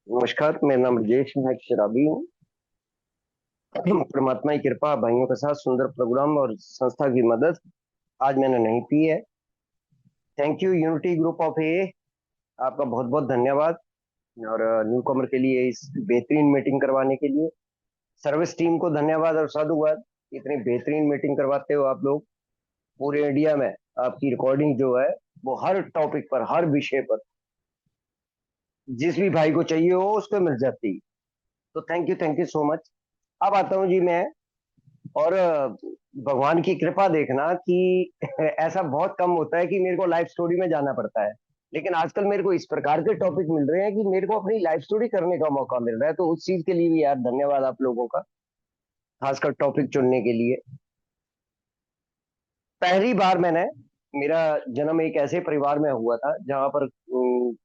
नमस्कार, मेरा नाम राजेश, मैं एक शराबी हूँ। परमात्मा की कृपा, भाइयों के साथ सुंदर प्रोग्राम और संस्था की मदद आज मैंने नहीं पी है। Thank you unity group of a, आपका बहुत बहुत धन्यवाद। और न्यू कमर के लिए इस बेहतरीन मीटिंग करवाने के लिए सर्विस टीम को धन्यवाद और साधुवाद। इतनी बेहतरीन मीटिंग करवाते हो आप लोग पूरे इंडिया में। आपकी रिकॉर्डिंग जो है वो हर टॉपिक पर, हर विषय पर, जिस भी भाई को चाहिए हो उसको मिल जाती है। तो थैंक यू सो मच। अब आता हूँ जी मैं। और भगवान की कृपा देखना कि ऐसा बहुत कम होता है कि मेरे को लाइफ स्टोरी में जाना पड़ता है। लेकिन आजकल मेरे को इस प्रकार के टॉपिक मिल रहे हैं कि मेरे को अपनी लाइफ स्टोरी करने का मौका मिल रहा है, तो उस चीज के लिए भी यार धन्यवाद आप लोगों का, खासकर टॉपिक चुनने के लिए। पहली बार मैंने, मेरा जन्म एक ऐसे परिवार में हुआ था जहां पर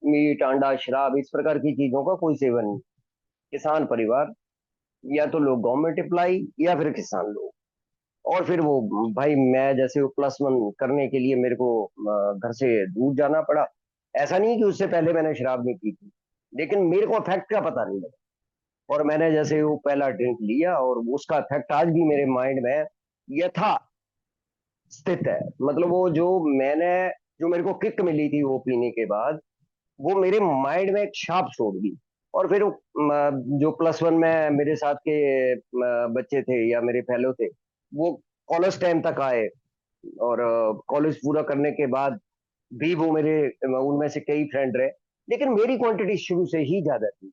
मीट अंडा शराब इस प्रकार की चीजों का कोई सेवन नहीं। किसान परिवार, या तो लोग गवर्नमेंट एम्प्लाई या फिर किसान लोग। और फिर वो भाई मैं जैसे वो +1 करने के लिए मेरे को घर से दूर जाना पड़ा। ऐसा नहीं कि उससे पहले मैंने शराब नहीं पी थी, लेकिन मेरे को इफेक्ट का पता नहीं लगा। और मैंने जैसे वो पहला ड्रिंक लिया और उसका इफेक्ट आज भी मेरे माइंड में यथा स्थित है। मतलब वो जो मैंने, जो मेरे को किक मिली थी वो पीने के बाद, वो मेरे माइंड में एक छाप छोड़ दी। और फिर जो +1 में मेरे साथ के बच्चे थे या मेरे फेलो थे, वो कॉलेज टाइम तक आए। और कॉलेज पूरा करने के बाद भी वो मेरे, उनमें से कई फ्रेंड रहे। लेकिन मेरी क्वांटिटी शुरू से ही ज्यादा थी,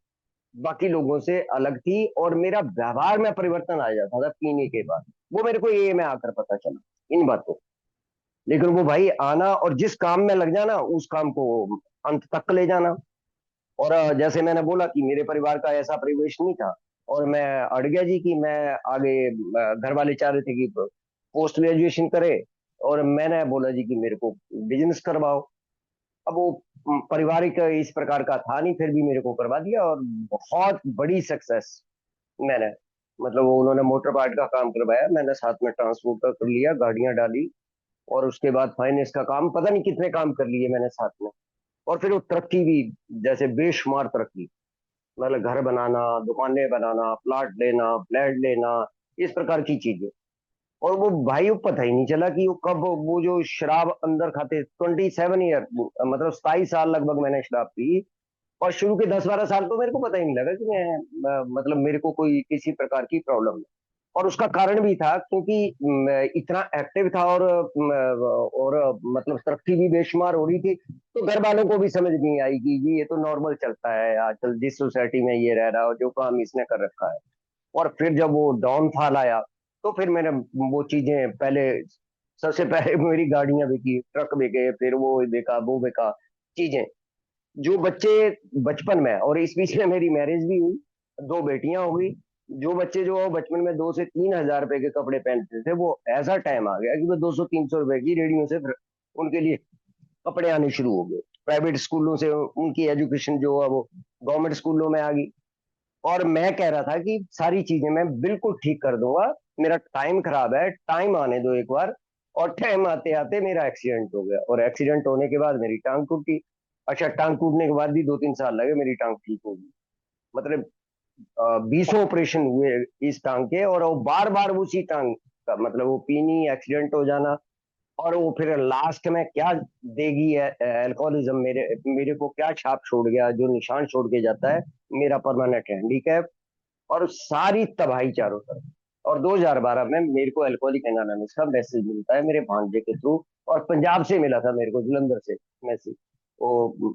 बाकी लोगों से अलग थी, और मेरा व्यवहार में परिवर्तन आ जाता था पीने के बाद। वो मेरे को ये में आकर पता चला इन बातों। लेकिन वो भाई आना और जिस काम में लग जाना, उस काम को अंत तक ले जाना। और जैसे मैंने बोला कि मेरे परिवार का ऐसा परिवेश नहीं था, और मैं अड़ गया जी कि मैं आगे, घर वाले चाह रहे थे कि पोस्ट ग्रेजुएशन करे, और मैंने बोला जी कि मेरे को बिजनेस करवाओ। अब वो पारिवारिक इस प्रकार का था नहीं, फिर भी मेरे को करवा दिया, और बहुत बड़ी सक्सेस मैंने, मतलब वो उन्होंने मोटर पार्ट का काम करवाया, मैंने साथ में ट्रांसपोर्ट का कर लिया, गाड़ियां डाली। और उसके बाद फाइनेंस का काम, पता नहीं कितने काम कर लिए मैंने साथ में। और फिर वो तरक्की भी, जैसे बेशुमार तरक्की, मतलब घर बनाना, दुकानें बनाना, प्लाट लेना, फ्लैट लेना, इस प्रकार की चीजें। और वो भाई वो पता ही नहीं चला कि वो कब वो जो शराब अंदर खाते, 27 ईयर, मतलब 27 साल लगभग मैंने शराब पी। और शुरू के 10-12 साल तो मेरे को पता ही नहीं लगा कि मैं, मतलब मेरे को कोई किसी प्रकार की प्रॉब्लम है। और उसका कारण भी था क्योंकि इतना एक्टिव था, और मतलब तरक्की भी बेशुमार हो रही थी, तो घर वालों को भी समझ नहीं आई कि ये तो नॉर्मल चलता है आजकल जिस सोसाइटी में ये रह रहा है और जो काम इसने कर रखा है। और फिर जब वो डाउनफॉल आया, तो फिर मैंने वो चीजें पहले, सबसे पहले मेरी गाड़ियां बिकी, ट्रक बिके, फिर वो बिका, वो बिका, चीजें। जो बच्चे बचपन में, और इस बीच में मेरी मैरिज भी हुई, 2 बेटियां हो गई। जो बच्चे जो बचपन में 2 से 3 हजार रुपए के कपड़े पहनते थे, वो ऐसा टाइम आ गया कि वो 200-300 रुपए की रेडियो से फिर उनके लिए कपड़े आने शुरू हो गए। प्राइवेट स्कूलों से उनकी एजुकेशन जो है वो गवर्नमेंट स्कूलों में आ गई। और मैं कह रहा था कि सारी चीजें मैं बिल्कुल ठीक कर दूंगा, मेरा टाइम खराब है, टाइम आने दो एक बार। और टाइम आते आते मेरा एक्सीडेंट हो गया, और एक्सीडेंट होने के बाद मेरी टांग टूटी। अच्छा, टांग टूटने के बाद भी 2-3 साल लगे मेरी टांग ठीक होगी। मतलब 20 ऑपरेशन हुए इस टांग के, और वो बार बार उसी टांग का, मतलब वो पीनी, एक्सीडेंट हो जाना। और वो फिर लास्ट में क्या देगी अल्कोहलिज्म, मेरे मेरे को क्या छाप छोड़ गया, जो निशान छोड़ के जाता है, मेरा परमानेंट हैंडीकैप और सारी तबाही चारों तरफ। और 2012 में मेरे को अल्कोहलिक एनोनिमस का मैसेज मिलता है मेरे भांजे के थ्रू। और पंजाब से मिला था मेरे को, जलंधर से मैसेज। वो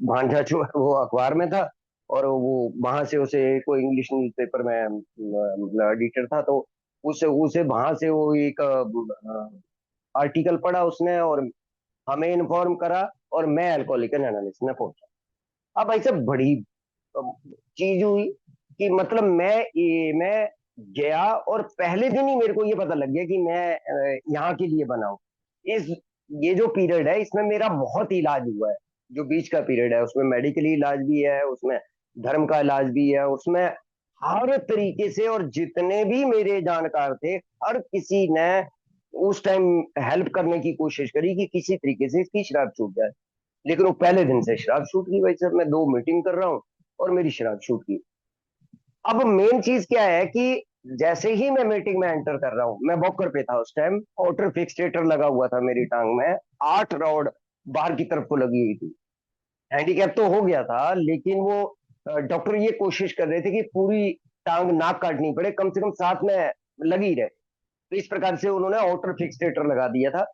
भांजा जो है वो अखबार में था, और वो वहां से उसे कोई इंग्लिश न्यूज़पेपर में, मतलब एडिटर था, तो उसे उसे वहां से वो एक आर्टिकल पढ़ा उसने, और हमें इन्फॉर्म करा, और मैं अल्कोहलिक एनोनिमस में पहुंचा। अब ऐसे बड़ी चीज हुई कि मतलब मैं गया, और पहले दिन ही मेरे को ये पता लग गया कि मैं यहाँ के लिए बना हूँ। इस ये जो पीरियड है इसमें मेरा बहुत इलाज हुआ है। जो बीच का पीरियड है उसमें मेडिकली इलाज भी है, उसमें धर्म का इलाज भी है, उसमें हर तरीके से। और जितने भी मेरे जानकार थे, हर किसी ने उस टाइम हेल्प करने की कोशिश करी कि किसी तरीके से इसकी शराब छूट जाए। लेकिन वो पहले दिन से शराब छूट गई। भाई साहब, मैं 2 मीटिंग कर रहा हूँ, और मेरी शराब छूट गई। अब मेन चीज क्या है कि जैसे ही मैं मीटिंग में एंटर कर रहा हूँ, मैं वॉकर पे था उस टाइम, आउटर फिक्सेटर लगा हुआ था मेरी टांग में, 8 रॉड बाहर की तरफ को लगी हुई थी। हैंडीकैप तो हो गया था, लेकिन वो डॉक्टर ये कोशिश कर रहे थे कि पूरी टांग ना काटनी पड़े, कम से कम साथ में लगी रहे। तो इस प्रकार से उन्होंने आउटर फिक्सेटर लगा दिया था।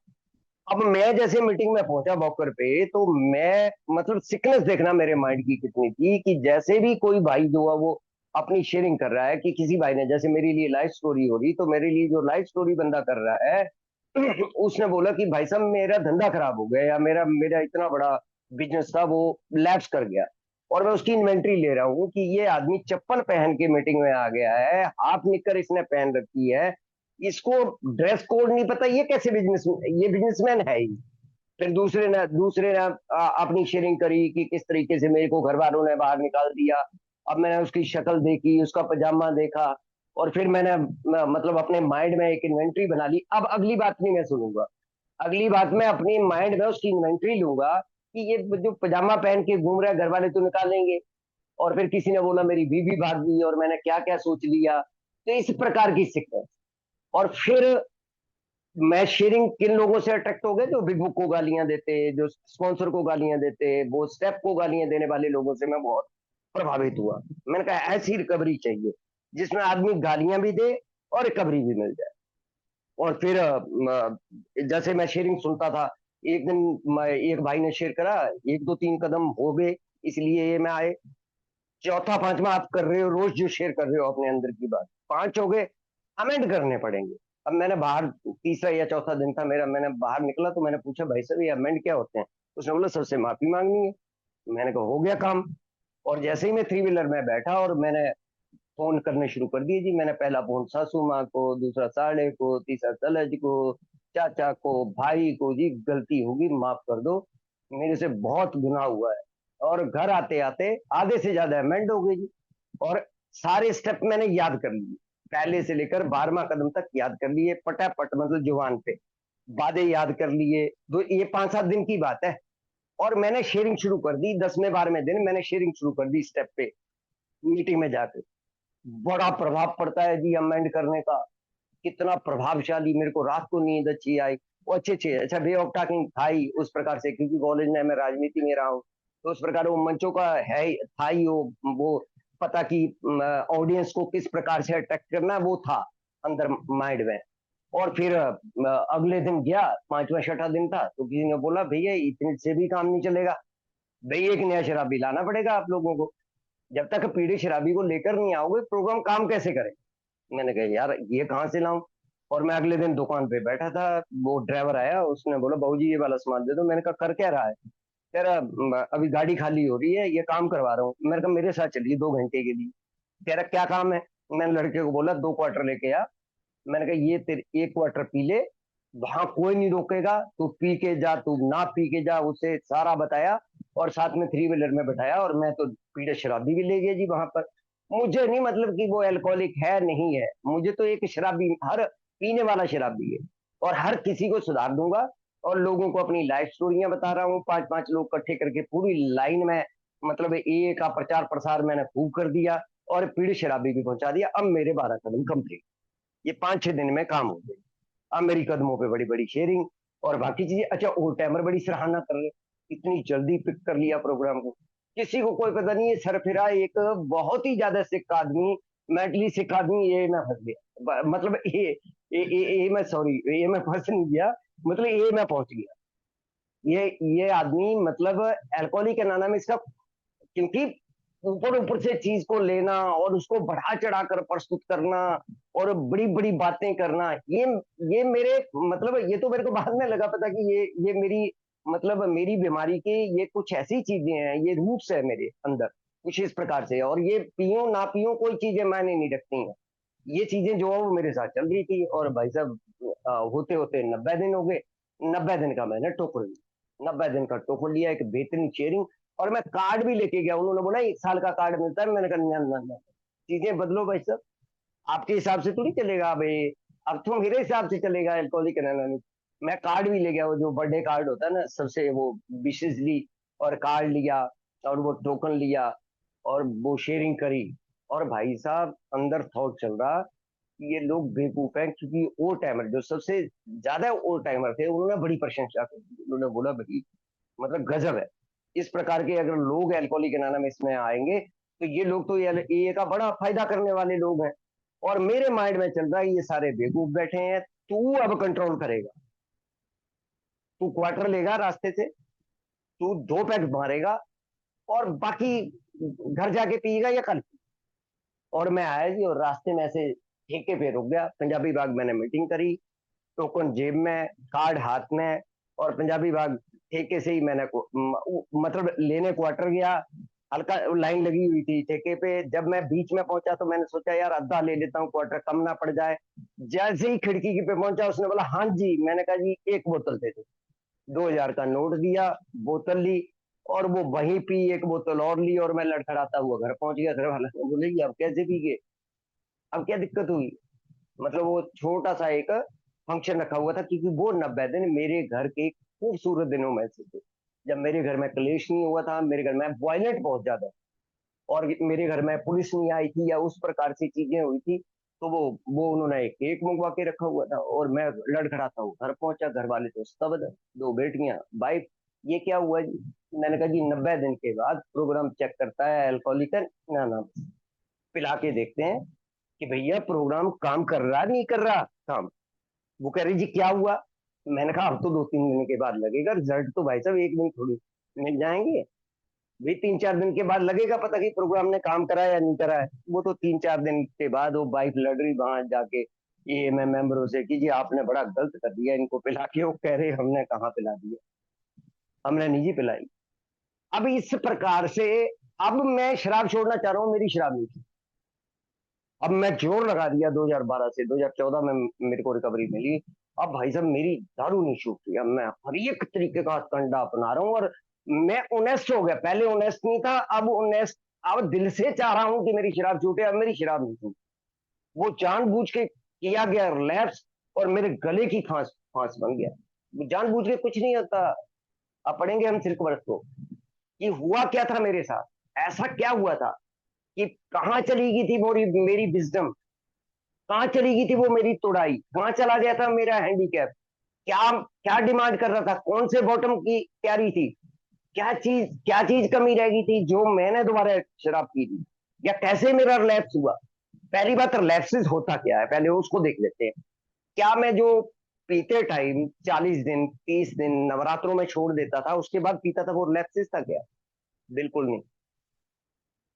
अब मैं जैसे मीटिंग में पहुंचा वॉकर पे, तो मैं मतलब सिकनेस देखना मेरे माइंड की कितनी थी कि जैसे भी कोई भाई जो है वो अपनी शेयरिंग कर रहा है, कि किसी भाई ने जैसे मेरे लिए लाइफ स्टोरी हो रही, तो मेरे लिए जो लाइफ स्टोरी बंदा कर रहा है उसने बोला कि भाई साहब मेरा धंधा खराब हो गया, या मेरा मेरा इतना बड़ा बिजनेस था वो लैप्स कर गया, और मैं उसकी इन्वेंट्री ले रहा हूँ कि ये आदमी चप्पल पहन के मीटिंग में आ गया है, हाफ निकर इसने पहन रखी है, इसको ड्रेस कोड नहीं पता, ये कैसे बिजनेस, ये बिजनेसमैन है ही। फिर दूसरे ने अपनी शेयरिंग करी कि किस तरीके से मेरे को घर वालों ने बाहर निकाल दिया। अब मैंने उसकी शक्ल देखी, उसका पजामा देखा, और फिर मैंने मतलब अपने माइंड में एक इन्वेंट्री बना ली। अब अगली बात नहीं मैं सुनूंगा, अगली बात में अपनी माइंड में उसकी इन्वेंट्री लूंगा कि ये जो पजामा पहन के घूम रहा है घर वाले तो निकालेंगे, और फिर किसी ने बोला मेरी बीवी भाग गई, और मैंने क्या क्या सोच लिया। तो इस प्रकार की सिक्वेंस। और फिर मैं शेयरिंग किन लोगों से अट्रैक्ट हो गए, जो बिग बुक को गालियां देते, जो स्पॉन्सर को गालियां देते, वो स्टेप को गालियां देने वाले लोगों से मैं बहुत प्रभावित हुआ। मैंने कहा ऐसी रिकवरी चाहिए जिसमें आदमी गालियां भी दे और रिकवरी भी मिल जाए। और फिर जैसे मैं शेयरिंग सुनता था, एक दिन एक भाई ने शेयर करा, 1 2 3 कदम हो गए इसलिए ये मैं आए, चौथा पांचवा आप कर रहे हो रोज जो शेयर कर रहे हो अपने अंदर की बात, 5 हो गए, अमेंड करने पड़ेंगे। अब मैंने बाहर, तीसरा या चौथा दिन था मेरा, मैंने बाहर निकला तो मैंने पूछा भाई साहब ये अमेंड क्या होते हैं। उसने बोला सबसे माफी मांगनी है। मैंने कहा हो गया काम। और जैसे ही मैं 3 व्हीलर में बैठा और मैंने फोन करने शुरू कर दिए जी, मैंने पहला फोन सासू माँ को, दूसरा साड़े को, तीसरा तलज को, चाचा को, भाई को, जी गलती होगी माफ कर दो, मेरे से बहुत गुनाह हुआ है। और घर आते आते आधे से ज्यादा अमेंड हो गई जी। और सारे स्टेप मैंने याद कर लिए, पहले से लेकर 12वां कदम तक याद कर लिए पटापट, मतलब जुबान पे वादे याद कर लिए। तो ये 5 7 दिन की बात है। और मैंने शेयरिंग शुरू कर दी, 10वें 12वें दिन मैंने शेयरिंग शुरू कर दी स्टेप पे, मीटिंग में जाकर। बड़ा प्रभाव पड़ता है जी अमेंड करने का, कितना प्रभावशाली, मेरे को रात को नींद अच्छी आई। वो अच्छे अच्छे अच्छा वे ऑफ टॉकिंग था ही उस प्रकार से, क्योंकि कॉलेज में मैं राजनीति में रहा हूँ, तो उस प्रकार वो मंचों का है था ही वो पता कि ऑडियंस को किस प्रकार से अट्रैक्ट करना है, वो था अंदर माइंड में। और फिर अगले दिन गया, 5वां 6ठा दिन था, तो किसी ने बोला भैया इतने से भी काम नहीं चलेगा, भैया एक नया शराबी लाना पड़ेगा आप लोगों को, जब तक पीढ़ी शराबी को लेकर नहीं आओगे प्रोग्राम काम कैसे करें। मैंने कहा यार ये कहाँ से लाऊं। और मैं अगले दिन दुकान पे बैठा था, वो ड्राइवर आया, उसने बोला बाबूजी ये वाला सामान दे दो। मैंने कहा कर क्या रहा है। कह रहा अभी गाड़ी खाली हो रही है, ये काम करवा रहा हूँ। मैंने कहा मेरे साथ चलिए 2 घंटे के लिए। कह रहा क्या काम है। मैंने लड़के को बोला 2 क्वार्टर लेके आ। मैंने कहा ये तेरे 1 क्वार्टर पी ले, वहां कोई नहीं रोकेगा, तू पी के जा, तू ना पी के जा, उसे सारा बताया। और साथ में 3 व्हीलर में बैठाया, और मैं तो पीड़े शराबी भी ले गया जी वहां पर। मुझे नहीं मतलब कि वो अल्कोहलिक है नहीं है, मुझे तो एक शराबी, हर पीने वाला शराबी है, और हर किसी को सुधार दूंगा। और लोगों को अपनी लाइफ स्टोरियां बता रहा हूँ, 5 5 लोग इकट्ठे करके पूरी लाइन में, मतलब ए का प्रचार प्रसार मैंने खूब कर दिया, और पीड़ित शराबी भी पहुंचा दिया। अब मेरे 12 कदम कंप्लीट, ये 5 6 दिन में काम हो गए। अब मेरी कदमों पे बड़ी बड़ी शेयरिंग और बाकी चीजें। अच्छा ओल्ड टाइमर बड़ी सराहना कर रहे, इतनी जल्दी पिक कर लिया प्रोग्राम को, किसी को कोई पता नहीं है। सरफिरा एक बहुत ही ज्यादा सिक आदमी, मेंटली सिक आदमी, ये मैं फंस गया, मतलब ये मैं सॉरी, ये मैं फंस नहीं गया, मतलब ये मैं पहुंच गया। ये आदमी मतलब अल्कोहलिक एनोनिमस का, क्योंकि ऊपर ऊपर से चीज को लेना और उसको बढ़ा चढ़ा कर प्रस्तुत करना और बड़ी बड़ी बातें करना, ये मेरे मतलब ये तो मेरे को बाद में लगा पता कि ये मेरी मतलब मेरी बीमारी के ये कुछ ऐसी चीजें हैं, ये रूट्स है मेरे अंदर कुछ इस प्रकार से। और ये पियो ना पियो कोई चीजें मायने नहीं रखती हैं, ये चीजें जो है वो मेरे साथ चल रही थी। और भाई साहब होते होते 90 दिन हो गए। 90 दिन का मैंने टोकन लिया, 90 दिन का टोकन लिया, एक बेहतरीन शेयरिंग। और मैं कार्ड भी लेके गया, उन्होंने बोला 1 साल का कार्ड मिलता है। मैंने कहा ना ना ना, चीजें बदलो भाई साहब, आपके हिसाब से थोड़ी चलेगा भाई, अब तो मेरे हिसाब से चलेगा अल्कोहलिक एनोनिमस। मैं कार्ड भी ले गया, वो जो बर्थडे कार्ड होता है ना सबसे, वो विशेष ली और कार्ड लिया और वो टोकन लिया। और वो शेयरिंग करी। और भाई साहब अंदर थॉट चल रहा कि ये लोग बेवकूफ हैं, क्योंकि ओ टाइमर जो सबसे ज्यादा ओ टाइमर थे उन्होंने बड़ी प्रशंसा की। उन्होंने बोला भाई मतलब गजब है, इस प्रकार के अगर लोग अल्कोहलिक एनोनिमस में आएंगे तो ये लोग तो ये का बड़ा फायदा करने वाले लोग हैं। और मेरे माइंड में चल रहा है ये सारे बेवकूफ बैठे हैं, तू अब कंट्रोल करेगा, तू क्वार्टर लेगा रास्ते से, तू 2 पैक मारेगा और बाकी घर जाके पिएगा या कल। और मैं आया जी, और रास्ते में ऐसे ठेके पे रुक गया, पंजाबी बाग मैंने मीटिंग करी, टोकन जेब में, कार्ड हाथ में, और पंजाबी बाग ठेके से ही मैंने मतलब लेने क्वार्टर गया। हल्का लाइन लगी हुई थी ठेके पे, जब मैं बीच में पहुंचा तो मैंने सोचा यार आधा ले लेता हूँ, क्वार्टर कम ना पड़ जाए। जैसे ही खिड़की की पे पहुंचा उसने बोला हाँ जी, मैंने कहा जी एक बोतल दे दो। 2,000 का नोट दिया, बोतल ली, और वो वहीं पी, एक बोतल और ली, और मैं लड़खड़ाता हुआ घर पहुंच गया। घर वाला ने बोले अब कैसे पी गए, अब क्या दिक्कत हुई। मतलब वो छोटा सा एक फंक्शन रखा हुआ था, क्योंकि वो 90 दिन मेरे घर के खूबसूरत दिनों में से थे, जब मेरे घर में क्लेश नहीं हुआ था, मेरे घर में वायलेंट बहुत ज्यादा, और मेरे घर में पुलिस नहीं आई थी या उस प्रकार से चीजें हुई थी। तो वो उन्होंने एक केक मंगवा के रखा हुआ था, और मैं लड़खड़ाता हूँ घर पहुंचा, घर वाले तो स्तब्ध, 2 बेटियां, वाइफ, ये क्या हुआ जी। मैंने कहा जी 90 दिन के बाद प्रोग्राम चेक करता है अल्कोहलिक ना ना, पिला के देखते हैं कि भैया प्रोग्राम काम कर रहा नहीं कर रहा काम। वो कह रही जी क्या हुआ। मैंने कहा अब तो 2-3 दिन के बाद लगेगा रिजल्ट, तो भाई साहब एक दिन थोड़ी मिल जाएंगे, भी 3-4 दिन के बाद लगेगा पता कि प्रोग्राम ने काम करा या नहीं करा है। वो तो 3-4 दिन के बाद वो वाइफ लड़ रही वहां जाके ये मैं मेंबरों से कि जी आपने बड़ा गलत कर दिया इनको पिला के। वो कह रहे हमने कहाँ पिला दिया, हमने नहीं जी पिलाई। अब इस प्रकार से अब मैं शराब छोड़ना चाह रहा हूँ, मेरी शराब नहीं थी। अब मैं जोर लगा दिया 2012 से 2014 में मेरे को रिकवरी मिली। अब भाई साहब मेरी दारू नहीं छूट रही, अब मैं हर एक तरीके का कंडा अपना रहा हूँ, और मैं ऑनेस्ट हो गया, पहले ऑनेस्ट नहीं था, अब ऑनेस्ट। अब दिल से चाह रहा हूँ कि मेरी शराब छूटे, अब मेरी शराब नहीं छूटी। वो जानबूझ के किया गया रिलैप्स, और मेरे गले की फांस फांस बन गया। जानबूझ के कुछ नहीं होता। अब पढ़ेंगे हम सिल्क वर्थ को कि हुआ क्या था मेरे साथ, ऐसा क्या हुआ था कि कहाँ चली गई थी मेरी मेरी विजडम, कहाँ चली गई थी वो मेरी तोड़ाई, कहाँ चला गया था मेरा हैंडीकैप, क्या क्या डिमांड कर रहा था, कौन से बॉटम की तैयारी थी, क्या चीज कमी रह गई थी जो मैंने दोबारा शराब पी थी, या कैसे मेरा रिलैप्स हुआ। पहली बात रिलैप्सिस होता क्या है पहले उसको देख लेते हैं। क्या मैं जो पीते टाइम 40 दिन 30 दिन नवरात्रों में छोड़ देता था उसके बाद पीता था, वो रिलैप्सिस था क्या? बिल्कुल नहीं।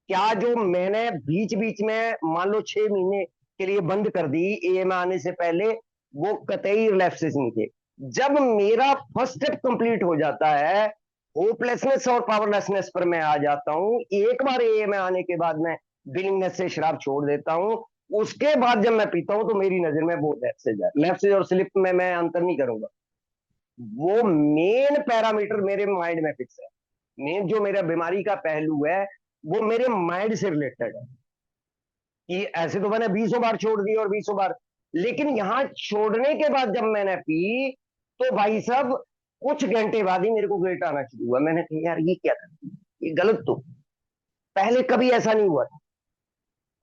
क्या जो मैंने बीच बीच में मान लो 6 महीने के लिए बंद कर दी ईएमआई आने से पहले, वो कतई रिलैप्सेस नहीं थे। जब मेरा फर्स्ट स्टेप कंप्लीट हो जाता है, होपलेसनेस और पावरलेसनेस पर मैं आ जाता हूं, एक बार ईएमआई आने के बाद मैं विलिंगनेस से शराब छोड़ देता हूं, उसके बाद जब मैं पीता हूं तो मेरी नजर में वो लेफ्सेज है, लेफ्सेज और स्लिप में मैं अंतर नहीं करूंगा। वो मेन पैरामीटर मेरे माइंड में फिक्स है। मेन जो मेरा बीमारी का पहलू है वो मेरे माइंड से रिलेटेड है। कि ऐसे तो मैंने 20 बार छोड़ दी और 20 बार, लेकिन यहां छोड़ने के बाद जब मैंने पी तो भाई साहब कुछ घंटे बाद ही मेरे को गिल्ट आना शुरू हुआ। मैंने कहा यार ये क्या था, ये गलत तो पहले कभी ऐसा नहीं हुआ था।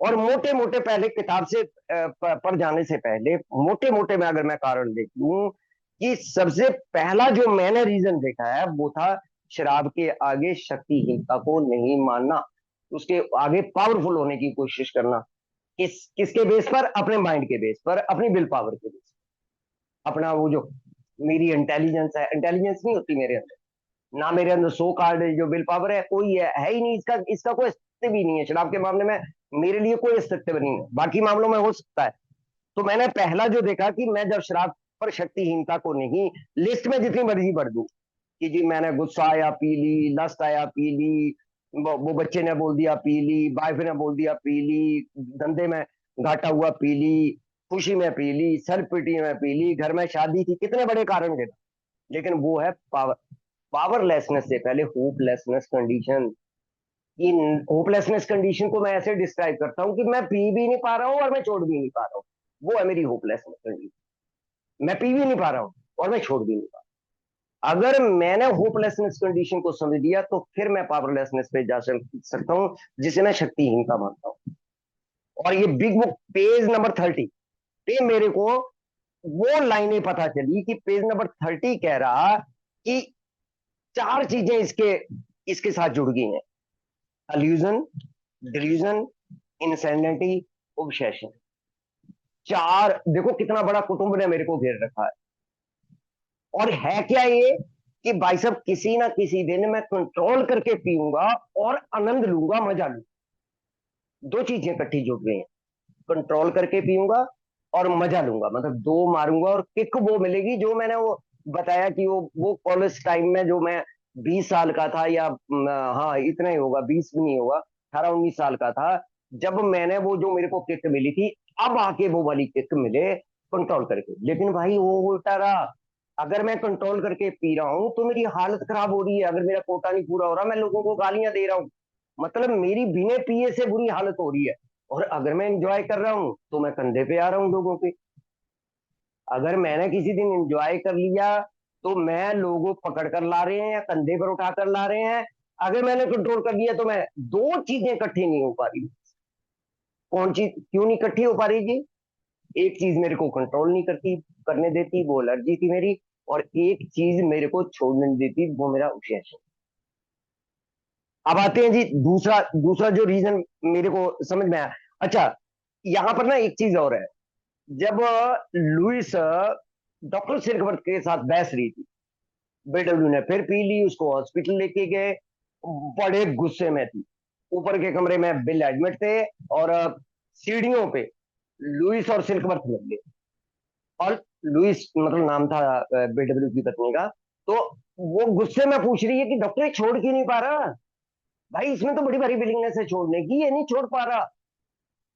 और मोटे मोटे पहले किताब से पढ़ जाने से पहले मोटे मोटे में अगर मैं कारण देख लूं कि सबसे पहला जो मैंने रीजन देखा है वो था शराब के आगे शक्तिहीनता को नहीं मानना, उसके आगे पावरफुल होने की कोशिश करना। किसके बेस पर? अपने माइंड के बेस पर, अपनी विल पावर के बेस पर, अपना वो जो मेरी इंटेलिजेंस है, इंटेलिजेंस नहीं होती मेरे अंदर ना, मेरे अंदर सो कार्ड जो विल पावर है कोई है ही नहीं, इसका इसका कोई अस्तित्व भी नहीं है शराब के मामले में। मेरे लिए कोई अस्तित्व नहीं है, बाकी मामलों में हो सकता है। तो मैंने पहला जो देखा कि मैं जब शराब पर शक्तिहीनता को नहीं, लिस्ट में जितनी मर्जी बढ़ दूं कि जी मैंने गुस्सा आया पी ली, लस्ट आया पी ली, वो बच्चे ने बोल दिया पी ली, वाइफ ने बोल दिया पी ली, धंधे में घाटा हुआ पी ली, खुशी में पी ली, सेल्फ पिटी में पी ली, घर में शादी थी, कितने बड़े कारण थे। लेकिन वो है पावर, पावरलेसनेस से पहले होपलेसनेस कंडीशन। इन होपलेसनेस कंडीशन को मैं ऐसे डिस्क्राइब करता हूं कि मैं पी भी नहीं पा रहा हूं और मैं छोड़ भी नहीं पा रहा हूं। वो है मेरी होपलेसनेस कंडीशन। मैं पी भी नहीं पा रहा हूं और मैं छोड़ भी नहीं पा अगर मैंने होपलेसनेस कंडीशन को समझ लिया तो फिर मैं पावरलेसनेस पे जा सकता हूं, जिसे मैं शक्तिहीनता मानता हूं। और ये बिग बुक पेज नंबर 30 पे मेरे को वो लाइनें पता चली कि पेज नंबर 30 कह रहा कि चार चीजें इसके इसके साथ जुड़ गई हैं: अल्यूजन, डिल्यूजन, इंसैनिटी, ऑब्सेशन। चार, देखो कितना बड़ा कुटुंब ने मेरे को घेर रखा है। और है क्या ये कि भाई साहब किसी ना किसी दिन मैं कंट्रोल करके पीऊंगा और आनंद लूंगा, मजा लूंगा। दो चीजें इकट्ठी जुड़ गई हैं: कंट्रोल करके पीऊंगा और मजा लूंगा। मतलब दो मारूंगा और किक वो मिलेगी जो मैंने वो बताया कि वो कॉलेज टाइम में जो मैं 20 साल का था, या हाँ इतना ही होगा, 20 भी नहीं होगा, 18-19 साल का था, जब मैंने वो जो मेरे को किक मिली थी, अब आके वो वाली किक मिले कंट्रोल करके। लेकिन भाई वो उल्टा रहा। अगर मैं कंट्रोल करके पी रहा हूं तो मेरी हालत खराब हो रही है, अगर मेरा कोटा नहीं पूरा हो रहा, मैं लोगों को गालियां दे रहा हूँ, मतलब मेरी बिना पिए से बुरी हालत हो रही है। और अगर मैं एंजॉय कर रहा हूं तो मैं कंधे पे आ रहा हूं लोगों के। अगर मैंने किसी दिन एंजॉय कर लिया तो मैं लोगों पकड़ कर ला रहे हैं या कंधे पर उठा कर ला रहे हैं। अगर मैंने कंट्रोल कर लिया तो मैं, दो चीजें इकट्ठी नहीं हो पा रही। कौन चीज क्यों नहीं इकट्ठी हो पा रही जी? एक चीज मेरे को कंट्रोल नहीं करती करने देती, वो एलर्जी थी मेरी। और एक चीज मेरे को छोड़ने नहीं देती, वो मेरा obsession। अब आते हैं जी दूसरा दूसरा जो रीजन मेरे को समझ में आया। अच्छा, यहां पर ना एक चीज और है। जब लुइस डॉक्टर सिरकवर्ट के साथ बहस रही थी, बेडब्ल्यू ने फिर पी ली, उसको हॉस्पिटल लेके गए, बड़े गुस्से में थी। ऊपर के कमरे में बिल एडमिट थे, और सीढ़ियों पे लुइस और सिल्कवर्थ लग गए। और लुइस मतलब नाम था बेडब्ल्यू की पत्नी का। तो वो गुस्से में पूछ रही है कि डॉक्टर ये छोड़ क्यों नहीं पा रहा? भाई इसमें तो बड़ी भारी विलिंगनेस है छोड़ने की, ये नहीं छोड़ पा रहा।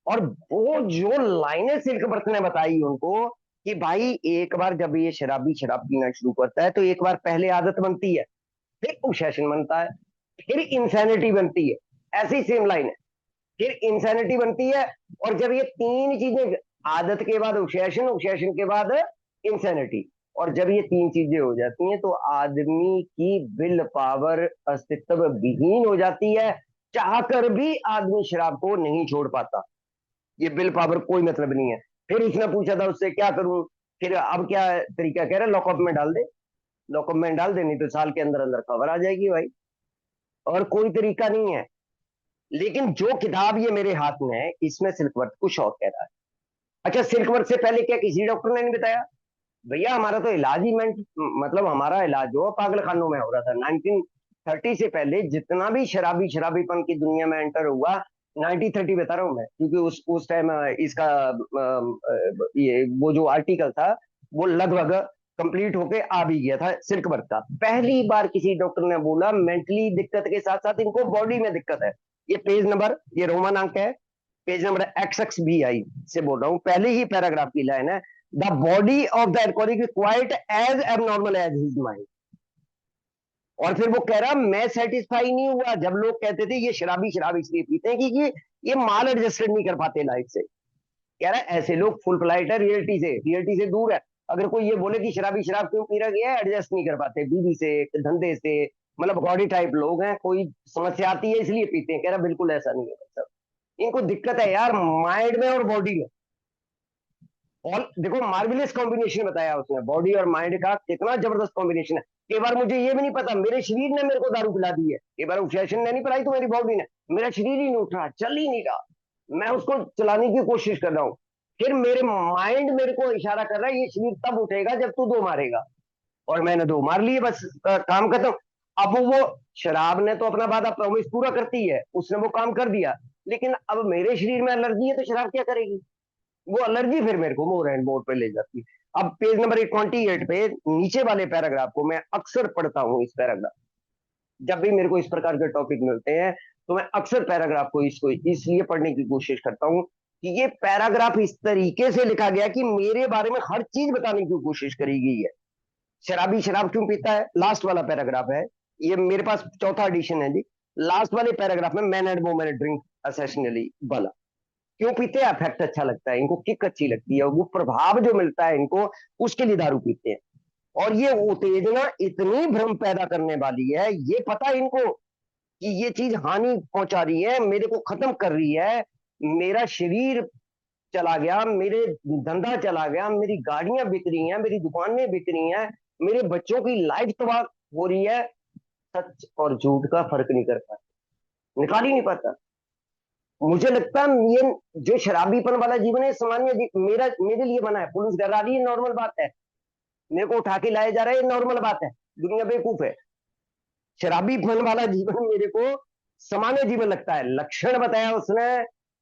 और वो जो लाइनें सिल्कवर्थ ने बताई उनको कि भाई एक बार जब ये शराबी शराब पीना शुरू करता है तो एक बार पहले आदत बनती है, फिर obsession बनता है, फिर इंसैनिटी बनती है। ऐसी सेम लाइन है, फिर इंसैनिटी बनती है। और जब ये तीन चीजें, आदत के बाद obsession, obsession के बाद इंसैनिटी, और जब ये तीन चीजें हो जाती हैं तो आदमी की विल पावर अस्तित्व विहीन हो जाती है। चाहकर भी आदमी शराब को नहीं छोड़ पाता। ये विल पावर कोई मतलब नहीं है। फिर उसने पूछा था उससे क्या करूं, फिर अब क्या तरीका कह रहा है, लॉकअप में डाल दे। लॉकअप में डाल दे, नहीं तो साल के अंदर अंदर खबर आ जाएगी भाई। और कोई तरीका नहीं है। लेकिन जो किताब ये मेरे हाथ में है, इसमें सिल्कवर्थ कुछ और कह रहा है। अच्छा, सिल्कवर्थ से पहले क्या किसी डॉक्टर ने नहीं बताया? भैया हमारा तो इलाज ही मतलब हमारा इलाज जो पागल खानों में हो रहा था 1930 से पहले। जितना भी शराबीपन की दुनिया में एंटर हुआ, 1930 बता रहा हूं मैं, क्योंकि उस टाइम इसका ये वो जो आर्टिकल था वो लगभग कंप्लीट होके आ भी गया था। सिल्कवर्थ का पहली बार किसी डॉक्टर ने बोला मेंटली दिक्कत के साथ साथ इनको बॉडी में दिक्कत है। ये पेज नंबर, ये रोमन अंक है, पेज नंबर XXVI से बोल रहा हूं, पहले ही पैराग्राफ की लाइन है: the body of the alcoholic is quite as abnormal as his mind. और फिर वो कह रहा मैं सेटिस्फाई नहीं हुआ जब लोग कहते थे ये शराबी शराब इसलिए पीते हैं कि ये माल एडजस्टेड नहीं कर पाते लाइफ से। कह रहा है ऐसे लोग फुल फ्लाइट है रियलिटी से दूर है। अगर कोई ये बोले कि शराबी शराब क्यों पी रहा है, एडजस्ट नहीं कर पाते बीवी से, धंधे से, मतलब गॉडी टाइप लोग हैं, कोई समस्या आती है इसलिए पीते हैं। कह रहा बिल्कुल ऐसा नहीं है सब, इनको दिक्कत है यार माइंड में और बॉडी में। और देखो मार्विलियस कॉम्बिनेशन बताया उसने, बॉडी और माइंड का कितना जबरदस्त कॉम्बिनेशन है। कई बार मुझे ये भी नहीं पता मेरे शरीर ने मेरे को दारू पिला दी है, कई बार obsession ने नहीं पिलाई तो मेरी बॉडी ने, मेरा शरीर ही नहीं उठ रहा, चल ही नहीं रहा, मैं उसको चलाने की कोशिश कर रहा हूँ। फिर मेरे माइंड मेरे को इशारा कर रहा है ये शरीर तब उठेगा जब तू दो मारेगा। और मैंने दो मार लिए, बस काम खत्म। अब वो शराब ने तो अपना वादा प्रॉमिस पूरा करती है, उसने वो काम कर दिया। लेकिन अब मेरे शरीर में एलर्जी है तो शराब क्या करेगी? वो एलर्जी फिर मेरे को मोर एंड मोर पे ले जाती है। अब पेज नंबर 28 पे नीचे वाले पैराग्राफ को मैं अक्सर पढ़ता हूँ। इस पैराग्राफ, जब भी मेरे को इस प्रकार के टॉपिक मिलते हैं तो मैं अक्सर पैराग्राफ को इसको इसलिए पढ़ने की कोशिश करता हूँ कि ये पैराग्राफ इस तरीके से लिखा गया कि मेरे बारे में हर चीज बताने की कोशिश करी गई है। शराबी शराब क्यों पीता है, लास्ट वाला पैराग्राफ है, ये मेरे पास चौथा एडिशन है जी। लास्ट वाले पैराग्राफ में मैन एंड वुमेन ड्रिंक असेशनली वाला, क्यों पीते हैं? अफेक्ट अच्छा लगता है इनको, किक अच्छी लगती है, वो प्रभाव जो मिलता है इनको, उसके लिए दारू पीते हैं। और ये उत्तेजना इतनी भ्रम पैदा करने वाली है, ये पता है इनको कि ये चीज हानि पहुंचा रही है, मेरे को खत्म कर रही है, मेरा शरीर चला गया, मेरे धंधा चला गया, मेरी गाड़ियां बिक रही हैं, मेरी दुकानें बिक रही हैं, मेरे बच्चों की लाइफ तबाह हो रही है, सच और झूठ का फर्क नहीं कर पाता, निकाल ही नहीं पाता। मुझे लगता है ये जो शराबीपन वाला जीवन है सामान्य मेरा मेरे लिए बना है, पुलिस घर आ रही है नॉर्मल बात है, मेरे को उठा के लाया जा रहा है ये नॉर्मल बात है, दुनिया बेवकूफ है। शराबीपन वाला जीवन मेरे को सामान्य जीवन लगता है। लक्षण बताया उसने,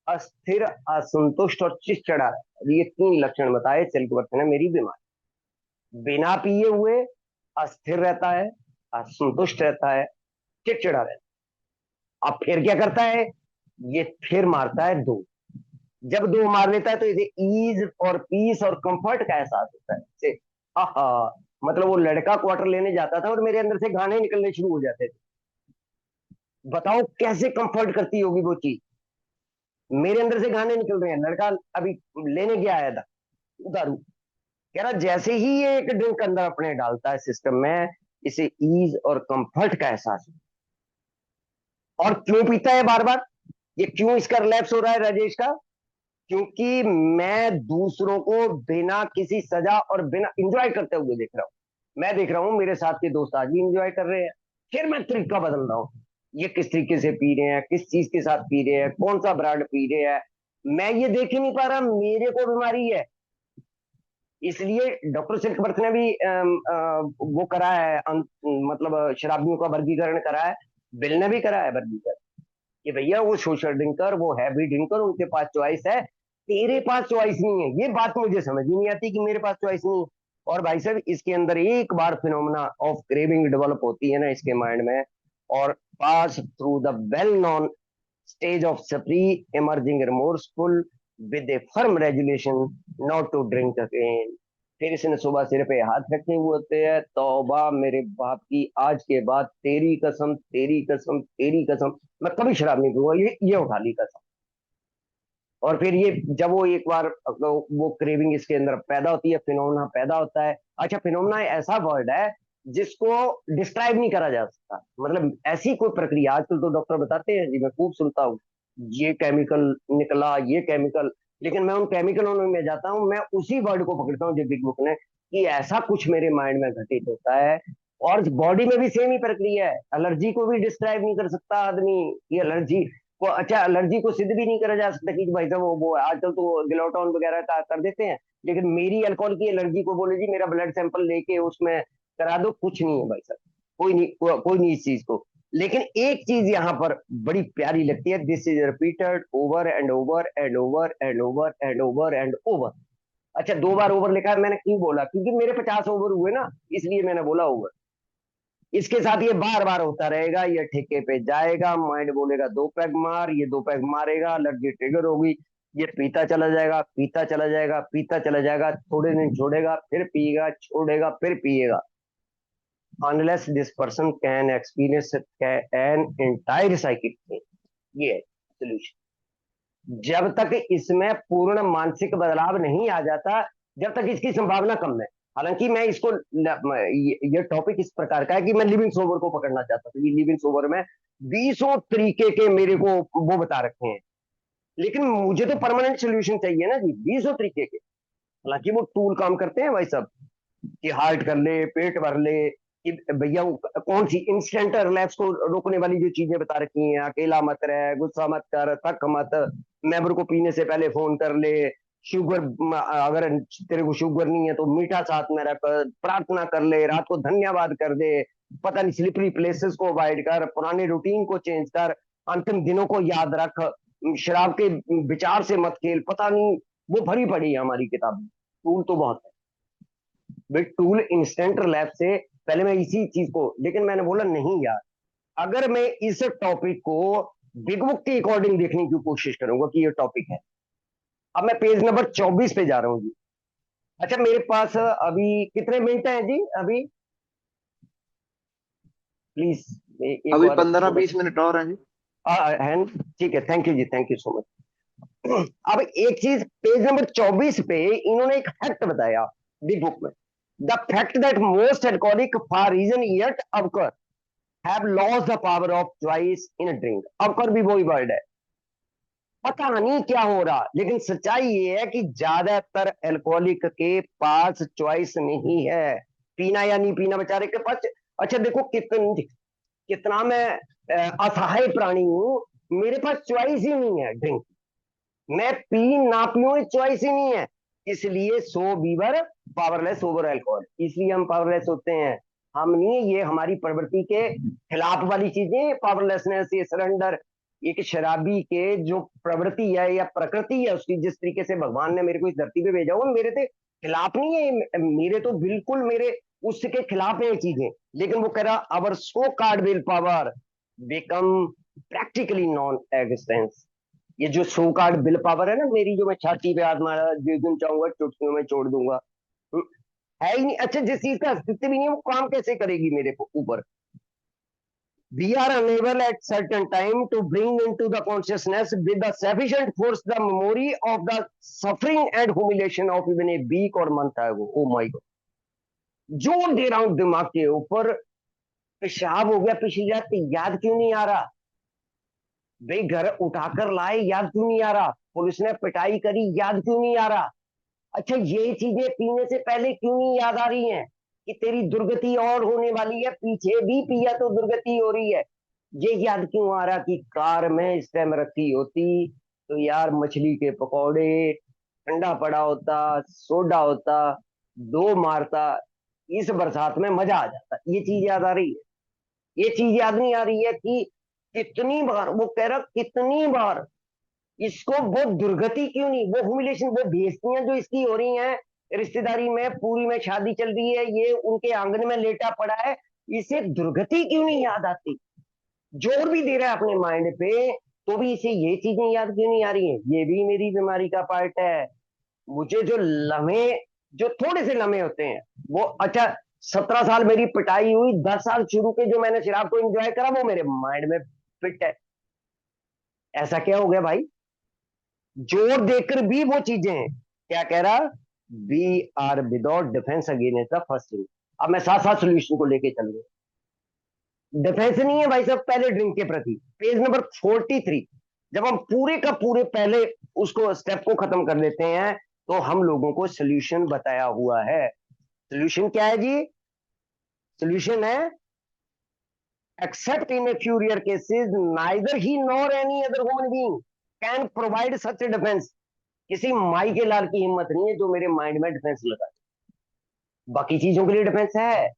अस्थिर, असंतुष्ट और चिड़चिड़ा, ये 3 लक्षण बताए चरितवर्तन है मेरी बीमारी। बिना पिए हुए अस्थिर रहता है, असंतुष्ट रहता है, चिड़चिड़ा रहता है। अब फिर क्या करता है, ये फिर मारता है दो। जब दो मार लेता है तो इसे ईज और पीस और कंफर्ट का एहसास होता है, इसे आहा, मतलब वो लड़का क्वार्टर लेने जाता था और मेरे अंदर से गाने निकलने शुरू हो जाते थे। बताओ कैसे कंफर्ट करती होगी वो चीज, मेरे अंदर से गाने निकल रहे हैं, लड़का अभी लेने गया आया था दारू, कह रहा जैसे ही ये एक ड्रिंक अंदर अपने डालता है सिस्टम में, इसे ईज और कंफर्ट का एहसास होता है। और क्यों पीता है बार बार, ये क्यों इसका रिलैप्स हो रहा है राजेश का, क्योंकि मैं दूसरों को बिना किसी सजा और बिना इंजॉय करते हुए देख रहा हूं। मैं देख रहा हूं मेरे साथ के दोस्त आज भी इंजॉय कर रहे हैं, फिर मैं तरीका बदल रहा हूं, ये किस तरीके से पी रहे हैं, किस चीज के साथ पी रहे हैं, कौन सा ब्रांड पी रहे हैं, मैं ये देख ही नहीं पा रहा, मेरे को बीमारी है। इसलिए डॉक्टर सिल्कवर्थ ने भी वो करा है, मतलब शराबियों का वर्गीकरण करा है, बिल ने भी करा है वर्गीकरण, कि भैया वो सोशल ड्रिंकर, वो हैवी ड्रिंकर, उनके पास चॉइस है, तेरे पास चॉइस नहीं है। ये बात मुझे समझ ही नहीं आती कि मेरे पास चॉइस नहीं है। और भाई साहब इसके अंदर एक बार फिनोमेना ऑफ क्रेविंग डेवलप होती है ना इसके माइंड में, और pass through the well known stage of spree emerging remorseful with a firm resolution not to drink again. फिर इसने सुबह सिर पे हाथ रखे हुए होते हैं, तौबा मेरे बाप की, आज के बाद तेरी कसम, तेरी कसम, तेरी कसम, मैं कभी शराब नहीं पीऊंगा, ये उठा ली कसम। और फिर ये जब वो एक बार वो क्रेविंग इसके अंदर पैदा होती है, फिनोमेना पैदा होता है। अच्छा, फिनोमेना ऐसा वर्ड है जिसको डिस्क्राइब नहीं करा जा सकता, मतलब ऐसी कोई प्रक्रिया आजकल तो डॉक्टर बताते हैं जी, मैं खूब सुनता हूँ, ये केमिकल निकला, ये केमिकल, लेकिन मैं उन केमिकलों में जाता हूँ, मैं उसी वर्ड को पकड़ता हूँ जो बिग बुक ने, कि ऐसा कुछ मेरे माइंड में घटित होता है। और बॉडी में भी सेम ही प्रक्रिया है, एलर्जी को भी डिस्क्राइब नहीं कर सकता आदमी, ये एलर्जी को, अच्छा एलर्जी को सिद्ध भी नहीं करा जा सकता कि भाई साहब वो आजकल तो ग्लूटान वगैरह का कर देते हैं, लेकिन मेरी अल्कोहल की एलर्जी को बोले जी मेरा ब्लड सैंपल लेके उसमें करा दो, कुछ नहीं है भाई साहब, कोई नहीं इस चीज को। लेकिन एक चीज यहाँ पर बड़ी प्यारी लगती है, this is repeated over and over and over and over and over and over. अच्छा, 2 बार ओवर लिखा है, मैंने क्यों बोला, क्योंकि मेरे 50 ओवर हुए ना, इसलिए मैंने बोला ओवर। इसके साथ ये बार बार होता रहेगा, ये ठेके पे जाएगा, माइंड बोलेगा 2 पैग मार, ये 2 पैग मारेगा, एलर्जी ट्रिगर होगी, ये पीता चला जाएगा, पीता चला जाएगा, पीता चला जाएगा, थोड़े दिन छोड़ेगा, फिर पिएगा, छोड़ेगा, फिर पिएगा, unless this person can experience an entire cycle thing. ये है सोल्यूशन। जब तक इसमें पूर्ण मानसिक बदलाव नहीं आ जाता, जब तक इसकी संभावना कम है। हालांकि मैं इसको ये टॉपिक इस प्रकार का है कि मैं लिविंग सोबर को पकड़ना चाहता था, ये लिविंग सोबर में 20 तरीके के मेरे को वो बता रखे हैं, लेकिन मुझे तो परमानेंट सोल्यूशन चाहिए ना जी, 20 तरीके के। हालांकि वो टूल काम करते हैं भाई सब, कि हार्ट कर ले, पेट भर ले, कि भैया कौन सी इंस्टेंट रिलैक्स को रोकने वाली जो चीजें बता रखी हैं, अकेला मत रह, गुस्सा मत कर, तक मत, मैबर को पीने से पहले फोन कर ले, शुगर, अगर तेरे को शुगर नहीं है तो मीठा साथ में रख, प्रार्थना कर ले, रात को धन्यवाद कर दे, पता नहीं स्लिपरी प्लेसेस को अवॉइड कर, पुराने रूटीन को चेंज कर, अंतिम दिनों को याद रख, शराब के विचार से मत खेल, पता नहीं, वो भरी पड़ी है हमारी किताब में, टूल तो बहुत है भाई, टूल इंस्टेंट लैब से पहले मैं इसी चीज को, लेकिन मैंने बोला नहीं यार, अगर मैं इस टॉपिक को बिग बुक के अकॉर्डिंग देखने की कोशिश करूंगा कि ये टॉपिक है। अब मैं पेज नंबर 24 पे जा रहा हूँ जी। अच्छा, मेरे पास अभी कितने मिनट हैं जी अभी, प्लीज एक अभी और 15-20 मिनट और हैं जी। हैंड, ठीक है, थैंक यू जी, थैंक यू सो मच। अब एक चीज पेज नंबर 24 पे इन्होंने एक फैक्ट बताया बिग बुक में, the fact that most alcoholic for reason yet occur have lost the power of choice in a drink. occur भी वही वर्ड है। पता नहीं क्या हो रहा, लेकिन सच्चाई ये है कि ज्यादातर अल्कोहलिक के पास चॉइस नहीं है, पीना या नहीं पीना बेचारे के पास। अच्छा देखो कितना मैं असहाय प्राणी हूं, मेरे पास चॉइस ही नहीं है ड्रिंक, मैं पी ना पीऊं चॉइस ही नहीं है। इसलिए सो बीवर पावरलेस ओवर अल्कोहल, इसलिए हम पावरलेस होते हैं। हम नहीं, ये हमारी प्रवृत्ति के खिलाफ वाली चीजें, पावरलेसनेस, ये सरेंडर। एक शराबी के जो प्रवृत्ति है या प्रकृति है उसकी, जिस तरीके से भगवान ने मेरे को इस धरती पे भेजा, वो मेरे से खिलाफ नहीं है, मेरे तो बिल्कुल मेरे उसके खिलाफ है ये चीजें। लेकिन वो कह रहा our so called will power become practically non existence. ये जो शो कार्ड बिल पावर है ना मेरी, जो मैं छाती पे हाथ मारा जिस दिन चाहूंगा चुटकियों में छोड़ दूंगा, है ही नहीं। अच्छा जिस चीज का अस्तित्व भी नहीं है वो काम कैसे करेगी मेरे ऊपर। We are unable at certain time to bring into the consciousness with the sufficient force the memory of the suffering and humiliation of even a week or month ago. Oh my God! जोर दे रहा हूं दिमाग के ऊपर, पेशाब हो गया पिछली रात, याद क्यों नहीं आ रहा? भाई घर उठाकर लाए, याद क्यों नहीं आ रहा? पुलिस ने पिटाई करी, याद क्यों नहीं आ रहा? अच्छा ये चीजें पीने से पहले क्यों नहीं याद आ रही हैं कि तेरी दुर्गति और होने वाली है, पीछे भी पिया तो दुर्गति हो रही है? ये याद क्यों आ रहा कि कार में इस टाइम रखी होती तो यार मछली के पकौड़े, ठंडा पड़ा होता, सोडा होता, दो मारता, इस बरसात में मजा आ जाता। ये चीज याद आ रही है? ये चीज याद नहीं आ रही है कि कितनी बार वो कह रहा, कितनी बार इसको वो दुर्गति क्यों नहीं, वो ह्यूमिलेशन, वो बेइज्जतियां जो इसकी हो रही हैं रिश्तेदारी में, पूरी में शादी चल रही है, ये उनके आंगन में लेटा पड़ा है, इसे दुर्गति क्यों नहीं याद आती? जोर भी दे रहा है अपने माइंड पे, तो भी इसे ये चीजें याद क्यों नहीं आ रही हैं? ये भी मेरी बीमारी का पार्ट है। मुझे जो लम्हे, जो थोड़े से लम्हे होते हैं वो, अच्छा 17 साल मेरी पिटाई हुई, 10 साल शुरू के जो मैंने शराब को एंजॉय करा वो मेरे माइंड में फिट है। ऐसा क्या हो गया भाई? जोर देकर भी वो चीजें हैं। क्या कह रहा? We are without defence against the first thing. अब मैं साथ साथ सोल्यूशन को लेके चल गया। डिफेंस नहीं है भाई साहब पहले ड्रिंक के प्रति, पेज नंबर 43। जब हम पूरे का पूरे पहले उसको स्टेप को खत्म कर लेते हैं तो हम लोगों को सोल्यूशन बताया हुआ है। सोल्यूशन क्या है जी? सोल्यूशन है except in a few rare cases neither he nor any other human being can provide such a defense। किसी माई के लाल की हिम्मत नहीं है जो मेरे माइंड में डिफेंस लगा। बाकी चीजों के लिए डिफेंस है।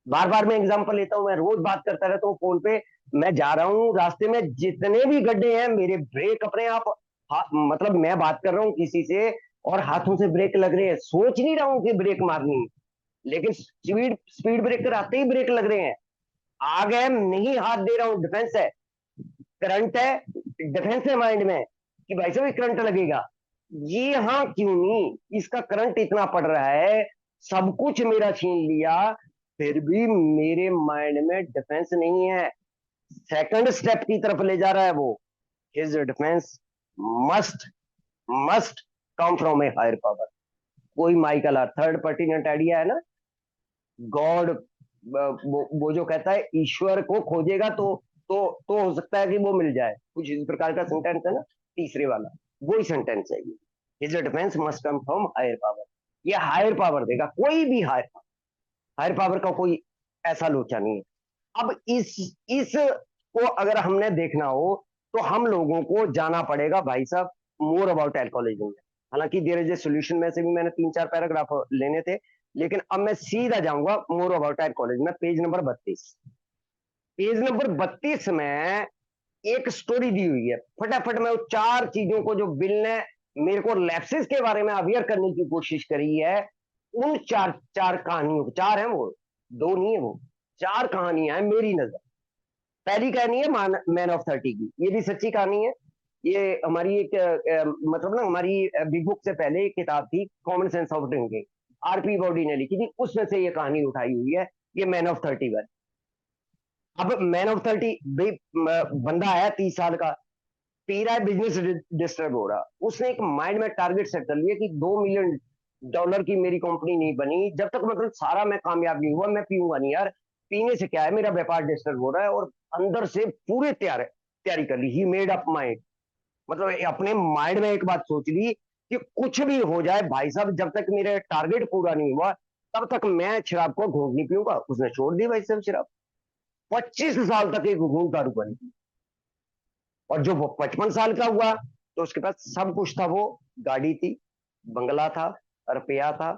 बार बार मैं एग्जांपल लेता हूं, मैं रोज बात करता रहता हूँ फोन पे। मैं जा रहा हूँ रास्ते में, जितने भी गड्ढे हैं मेरे ब्रेक अपने आप, मतलब मैं बात कर रहा हूँ किसी से और हाथों से ब्रेक लग रहे हैं, सोच नहीं रहा हूँ कि ब्रेक मारनी है, लेकिन स्पीड स्पीड ब्रेकर आते ही ब्रेक लग रहे हैं। आ गए, नहीं हाथ दे रहा हूँ, डिफेंस है। करंट है, डिफेंस है माइंड में कि भाई साहब करंट लगेगा। ये हाँ क्यों नहीं, इसका करंट इतना पड़ रहा है, सब कुछ मेरा छीन लिया, फिर भी मेरे माइंड में डिफेंस नहीं है। सेकंड स्टेप की तरफ ले जा रहा है वो। His defence must must come from a higher power. कोई माइकल थर्ड पर्टिनेंट आइडिया है ना, गॉड, वो जो कहता है ईश्वर को खोजेगा तो हो सकता है कि वो मिल जाए, कुछ इस प्रकार का सेंटेंस है ना, तीसरे वाला वही सेंटेंस है। His defence must come from higher power. ये हायर पावर देगा, कोई भी हायर पावर का कोई ऐसा लोचा नहीं है। अब इस को अगर हमने देखना हो तो हम लोगों को जाना पड़ेगा भाई साहब मोर अबाउट एल्कोहलिज्म। हालांकि देयर इज ए सोल्यूशन में से भी मैंने 3-4 पैराग्राफ लेने थे, लेकिन अब मैं सीधा जाऊंगा मोर अबाउट एल्कोहलिज्म में। पेज नंबर 32, पेज नंबर 32 में एक स्टोरी दी हुई है। फटाफट मैं वो चार चीजों को जो बिल ने मेरे को लैप्सिस के बारे में अवेयर करने की कोशिश करी है, उन चार चार कहानियों, चार है वो, दो नहीं है वो, चार कहानियां हैं मेरी नजर। पहली कहानी है मैन ऑफ 30 की, ये भी सच्ची कहानी है। ये हमारी एक मतलब ना, हमारी बिग बुक से पहले एक किताब थी common sense of drinking, RP body ने लिखी थी, उसमें से ये कहानी उठाई हुई है, ये मैन ऑफ 31। अब मैन ऑफ 30 बंदा आया 30 साल का, पी रहा है, बिजनेस डिस्टर्ब हो रहा, उसने एक माइंड में टारगेट सेट कर लिया कि 2 मिलियन डॉलर की मेरी कंपनी नहीं बनी, जब तक मतलब सारा मैं कामयाब नहीं हुआ, मैं पीऊंगा नहीं यार। पीने से क्या है, मेरा व्यापार डिस्टर्ब हो रहा है। और अंदर से पूरे तैयारी कर ली, ही मेड अप माइंड। मतलब अपने माइंड में एक बात सोच ली कि कुछ भी हो जाए भाई साहब, जब तक मेरा टारगेट पूरा नहीं हुआ तब तक मैं शराब को घूंट नहीं पीऊंगा। उसने छोड़ दी भाई साहब शराब। 25 साल तक एक घूंट दारू बनी। और जो वो 55 साल का हुआ तो उसके पास सब कुछ था। वो गाड़ी थी, बंगला था, रुपया था,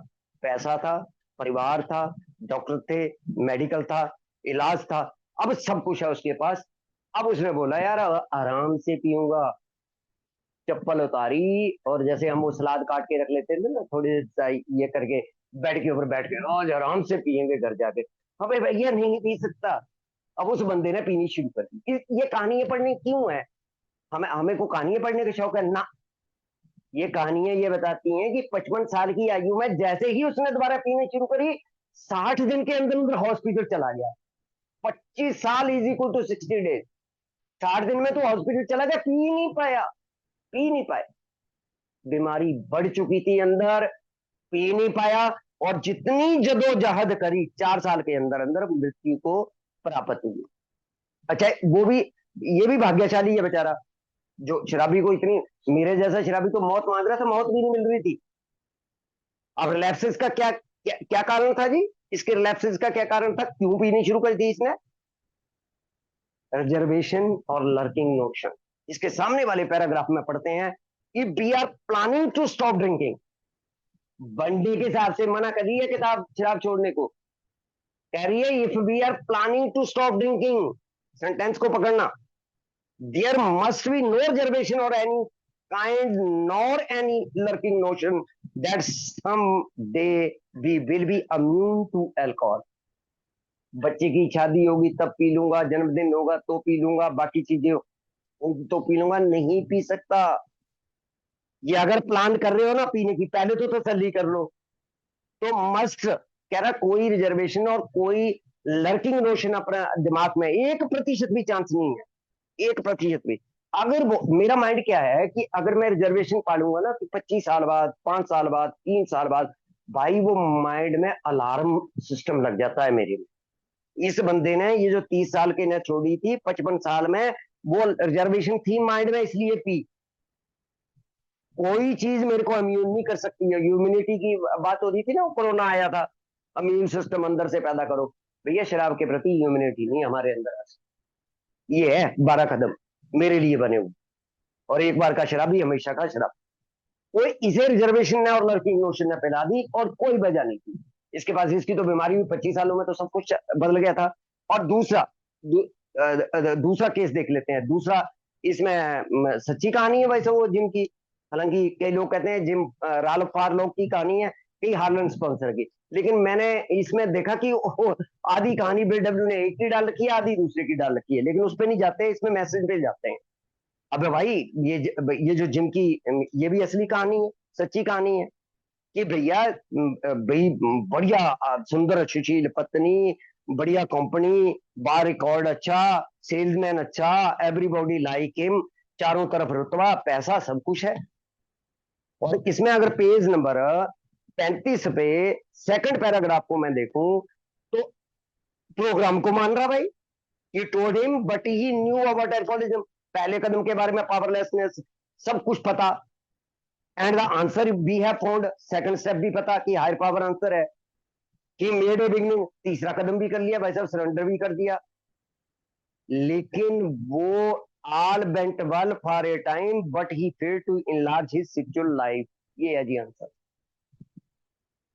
पैसा था, परिवार था, डॉक्टर थे, मेडिकल था, इलाज था। अब सब कुछ है उसके पास। अब उसने बोला यार आराम से पीऊंगा। चप्पल उतारी और जैसे हम वो सलाद काट के रख लेते थे ना, थोड़ी सा ये करके बेड के ऊपर बैठ के आज आराम से पियेंगे घर जाके। अबे भैया नहीं पी सकता। अब उस बंदे ने पीनी शुरू कर दी। ये कहानी पढ़नी क्यों है? हमें हमें को कहानियां पढ़ने का शौक है ना? ये कहानियां ये बताती हैं कि 55 साल की आयु में जैसे ही उसने दोबारा पीने शुरू करी, 60 दिन के अंदर अंदर हॉस्पिटल चला गया। 25 साल इज इक्वल टू 60 डेज। 60 दिन में तो हॉस्पिटल चला गया, पी नहीं पाया। पी नहीं पाया, बीमारी बढ़ चुकी थी अंदर, पी नहीं पाया। और जितनी जदोजहद करी, 4 साल के अंदर अंदर मृत्यु को प्राप्त हुई। अच्छा वो भी, ये भी भाग्यशाली है बेचारा, जो शराबी को इतनी, मेरे जैसा शराबी तो मौत मांग रहा था, मौत भी नहीं मिल रही थी। अब रिलैप्सिस का क्या कारण था जी? इसके रिलैप्सिस का क्या कारण था, क्यों पीनी शुरू कर दी इसने? रिजर्वेशन और लर्किंग नोशन। इसके सामने वाले पैराग्राफ में पढ़ते हैं कि we are planning to stop drinking. बंडी के हिसाब से मना कर रही है किताब शराब छोड़ने को। कह रही है if we are planning to stop drinking, sentence को पकड़ना, there must be no reservation और any kind nor any lurking notion that someday we will be immune to alcohol। बच्चे की शादी होगी तब पी लूंगा, जन्मदिन होगा तो पी लूंगा, बाकी चीजें होंगी तो पी लूंगा, नहीं पी सकता। ये अगर प्लान कर रहे हो ना पीने की, पहले तो तसल्ली कर लो। तो मस्ट कह रहा, कोई रिजर्वेशन और कोई लर्किंग नोशन अपना दिमाग में 1% भी चांस नहीं है। 1% भी। अगर वो मेरा माइंड क्या है कि अगर मैं रिजर्वेशन पालूंगा ना तो 25 साल बाद, 5 साल बाद, 3 साल बाद, भाई वो माइंड में अलार्म सिस्टम लग जाता है मेरे में। इस बंदे ने ये जो 30 साल के ने छोड़ी थी, 55 साल में वो रिजर्वेशन थी माइंड में, इसलिए पी। कोई चीज मेरे को इम्यून नहीं कर सकती है। इम्यूनिटी की बात हो रही थी ना, कोरोना आया था, इम्यून सिस्टम अंदर से पैदा करो। भैया शराब के प्रति इम्यूनिटी नहीं हमारे अंदर। ये है 12 कदम मेरे लिए बने हुए। और एक बार का शराबी हमेशा का शराब। कोई इसे रिजर्वेशन ने और लड़की नोशन ने फैला दी और कोई वजह नहीं थी। इसके पास इसकी तो बीमारी हुई, 25 सालों में तो सब कुछ बदल गया था। और दूसरा केस देख लेते हैं। दूसरा, इसमें सच्ची कहानी है वैसे वो जिम की। हालांकि कई लोग कहते हैं जिम राल्फ फार्लो की कहानी है, कई हार्लन स्पॉन्सर की। लेकिन मैंने इसमें देखा कि आधी कहानी बीडब्ल्यू ने एक की डाल रखी है, आधी दूसरे की डाल रखी है, लेकिन उस पर नहीं जाते, इसमें मैसेज पे जाते हैं। अबे भाई, ये जो जिम की, ये भी असली कहानी है, सच्ची कहानी है कि भैया भाई, बढ़िया सुंदर सुशील पत्नी, बढ़िया कंपनी, बार रिकॉर्ड अच्छा, सेल्समैन अच्छा, एवरीबॉडी लाइक हिम, चारों तरफ रुतबा, पैसा, सब कुछ है। और इसमें अगर पेज नंबर 35 पे सेकंड पैराग्राफ को मैं देखूं तो प्रोग्राम को मान रहा भाई। He told him but he knew about alcoholism. पहले कदम के बारे में पावरलेसनेस, सब कुछ पता। And the answer we have found, second step भी पता कि हायर पावर आंसर है। कि मेड ए बिगनिंग, तीसरा कदम भी कर लिया भाई साहब, सरेंडर भी कर दिया। लेकिन वो all bent well for a time but he failed to enlarge his sexual life. ये है जी आंसर।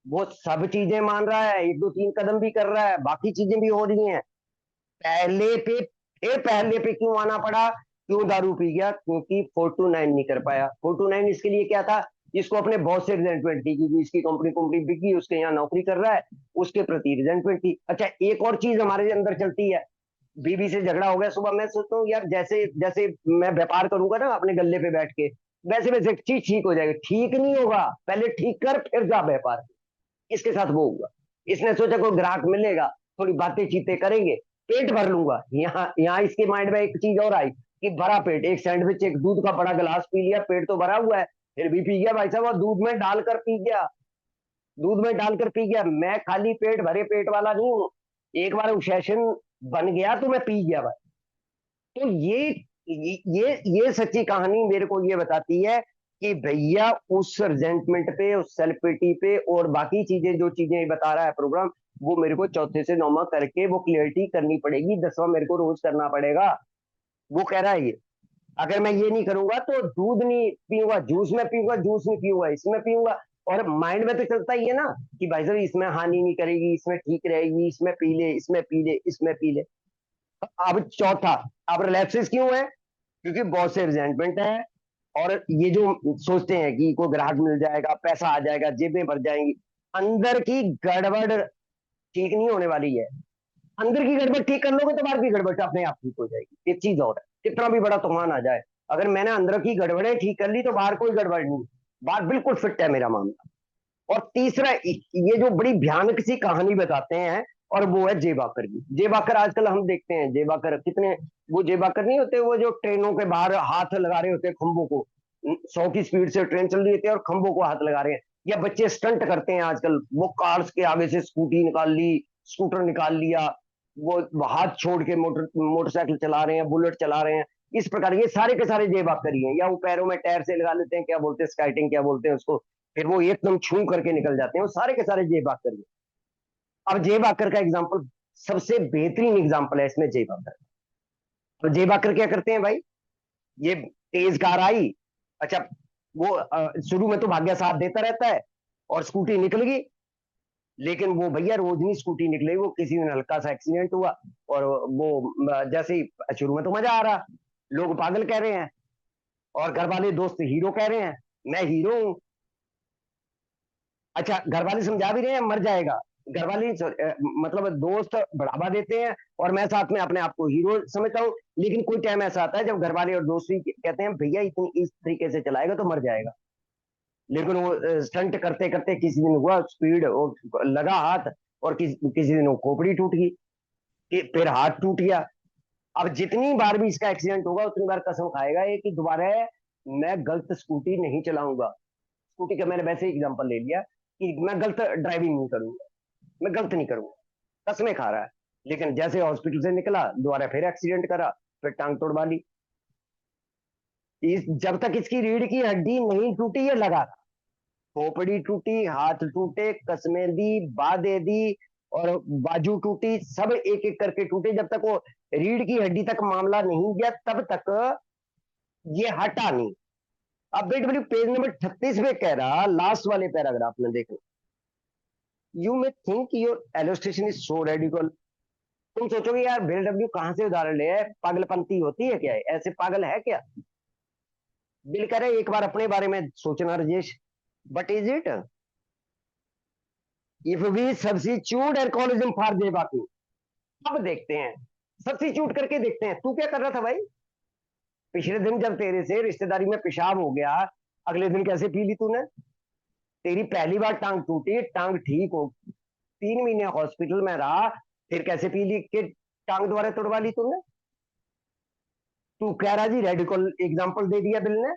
वो सब चीजें मान रहा है, 1 2 3 कदम भी कर रहा है, बाकी चीजें भी हो रही हैं। पहले पे फिर पहले पे क्यों आना पड़ा? क्यों दारू पी गया? क्योंकि 4 to 9 नहीं कर पाया। 4 to 9 इसके लिए क्या था? इसको अपने बॉस से रिजेंटमेंट थी, क्योंकि इसकी कंपनी कंपनी बिकी, उसके यहाँ नौकरी कर रहा है, उसके प्रति रिजेंटमेंट थी। अच्छा एक और चीज हमारे अंदर चलती है, बीवी से झगड़ा हो गया सुबह, मैं सोचता हूँ यार जैसे जैसे मैं व्यापार करूंगा ना अपने गल्ले पे बैठ के, वैसे वैसे चीज ठीक हो जाएगी। ठीक नहीं होगा, पहले ठीक कर फिर जा व्यापार। इसके साथ वो हुआ। इसने सोचा कोई ग्राहक मिलेगा, थोड़ी बातें चीतें करेंगे, पेट भर लूंगा। यहाँ यहाँ इसके माइंड में एक चीज और आई कि भरा पेट, एक सैंडविच, एक दूध का बड़ा गिलास पी लिया, पेट तो भरा हुआ है, फिर भी पी गया भाई साहब, और दूध में डालकर पी गया। दूध में डालकर पी गया। मैं खाली पेट भरे पेट वाला नहीं हूँ, एक बार सेशन बन गया तो मैं पी गया भाई। तो ये सच्ची कहानी मेरे को ये बताती है कि भैया उस रिजेंटमेंट पे, उस सेल्फ पिटी पे और बाकी चीजें, जो चीजें बता रहा है प्रोग्राम, वो मेरे को चौथे से नौवां करके वो क्लियरिटी करनी पड़ेगी, 10वां मेरे को रोज करना पड़ेगा। वो कह रहा है ये, अगर मैं ये नहीं करूंगा तो दूध नहीं पीऊंगा, जूस में पीऊंगा, जूस नहीं पीऊंगा, इसमें पीऊंगा। और माइंड में तो चलता ही है ना कि भाई साहब इसमें हानि नहीं करेगी, इसमें ठीक रहेगी, इसमें पी ले, इसमें पी ले, इसमें पी ले। अब चौथा, अब रिलैप्सेस क्यों है? क्योंकि बहुत से रिजेंटमेंट है, और ये जो सोचते हैं कि कोई ग्राहक मिल जाएगा, पैसा आ जाएगा, जेबें भर जाएंगी। अंदर की गड़बड़ ठीक नहीं होने वाली है। अंदर की गड़बड़ ठीक कर लोगे तो बाहर की गड़बड़ अपने आप ठीक हो जाएगी। एक चीज और है, कितना भी बड़ा तूफान आ जाए, अगर मैंने अंदर की गड़बड़ें ठीक कर ली तो बाहर कोई गड़बड़ नहीं, बाहर बिल्कुल फिट है मेरा मामला। और तीसरा, ये जो बड़ी भयानक सी कहानी बताते हैं, और वो है जेबाकर की। जेबाकर आजकल हम देखते हैं, जेबाकर कितने, वो जेबाकर नहीं होते, वो जो ट्रेनों के बाहर हाथ लगा रहे होते हैं खंभों को, 100 की स्पीड से ट्रेन चल रही होती है और खंभों को हाथ लगा रहे हैं। या बच्चे स्टंट करते हैं आजकल, वो कार्स के आगे से स्कूटी निकाल ली, स्कूटर निकाल लिया, वो हाथ छोड़ के मोटरसाइकिल चला रहे हैं, बुलेट चला रहे हैं। इस प्रकार ये सारे के सारे जेबाकर ही हैं। या वो पैरों में टायर से लगा लेते हैं, क्या बोलते हैं, स्काइटिंग क्या बोलते हैं उसको, फिर वो एकदम छू करके निकल जाते हैं, वो सारे के सारे जेब आकर ही। अब जेब आकर का एग्जाम्पल सबसे बेहतरीन एग्जाम्पल है इसमें, जेब आकर। तो जेब आकर क्या करते हैं भाई, ये तेज कार आई, अच्छा, वो शुरू में तो भाग्य साथ देता रहता है और स्कूटी निकल गई। लेकिन वो भैया रोज नहीं स्कूटी निकलेगी, वो किसी दिन हल्का सा एक्सीडेंट हुआ, और वो जैसे ही, शुरू में तो मजा आ रहा, लोग पागल कह रहे हैं, और घर वाले दोस्त हीरो कह रहे हैं, मैं हीरो हूं। अच्छा, घर वाले समझा भी रहे हैं मर जाएगा, घर वाले मतलब दोस्त बढ़ावा देते हैं, और मैं साथ में अपने आप को हीरो समझता हूँ। लेकिन कोई टाइम ऐसा आता है जब घर वाले और दोस्त भी कहते हैं भैया इतनी इस तरीके से चलाएगा तो मर जाएगा। लेकिन वो स्टंट करते करते किसी दिन हुआ स्पीड लगा हाथ, और किसी दिन वो खोपड़ी टूट गई, फिर हाथ टूट गया। अब जितनी बार भी इसका एक्सीडेंट होगा उतनी बार कसम खाएगा ये कि दोबारा मैं गलत स्कूटी नहीं चलाऊंगा। स्कूटी का मैंने वैसे ही एग्जांपल ले लिया कि मैं गलत ड्राइविंग नहीं करूंगा, मैं गलत नहीं करूंगा, कसमें खा रहा है। लेकिन जैसे हॉस्पिटल से निकला दोबारा फिर एक्सीडेंट करा, फिर टांग तोड़वा ली। जब तक इसकी रीढ़ की हड्डी नहीं टूटी ये लगा रहा, खोपड़ी टूटी, हाथ टूटे, कसमें दी, बाधे दी, और बाजू टूटी, सब एक एक करके टूटे। जब तक वो रीढ़ की हड्डी तक मामला नहीं गया तब तक ये हटा नहीं। अब बेट पेज नंबर 36 पे कह रहा, लास्ट वाले पैराग्राफ में देखो, you may think your illustration is so radical. तुम सोचोगे यार बिल डब्ल्यू कहां से उदाहरण ले, पागलपंती होती है क्या, ऐसे पागल है क्या? बिल कह रहे एक बार अपने बारे में सोचना Rajesh, but is it, if we substitute alcoholism for J बाकी। अब देखते हैं, सब्स्टिट्यूट करके देखते हैं, तू क्या कर रहा था भाई? पिछले दिन जब तेरे से रिश्तेदारी में पेशाब हो गया, अगले दिन कैसे पी ली तूने? तेरी पहली बार टांग टूटी, टांग ठीक हो, 3 महीने हॉस्पिटल में रहा, फिर कैसे पी ली कि टांग दोबारा तोड़वा ली तूने? तू कह रहा जी रेडिकल एग्जाम्पल दे दिया बिल ने।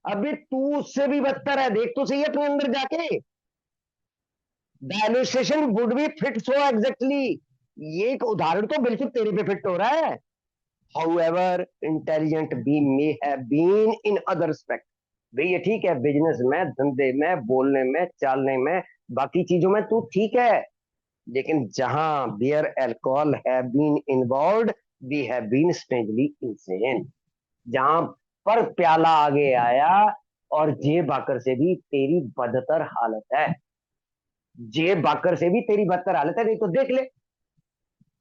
अभी तू उससे भी बदतर है, देख तो सही अपने अंदर जाके। The illustration would be fit so exactly, ये एक उदाहरण तो बिल्कुल तेरे पे फिट हो रहा है। However intelligent be may have been in other respect, भाई ये ठीक है, बिजनेस में, धंधे में, बोलने में, चालने में, बाकी चीजों में तू ठीक है। लेकिन जहां beer alcohol have been involved, we have been strangely insane. जहां पर प्याला आगे आया, और जेब बाकर से भी तेरी बदतर हालत है, जेब बाकर से भी तेरी बदतर हालत है। नहीं तो देख ले,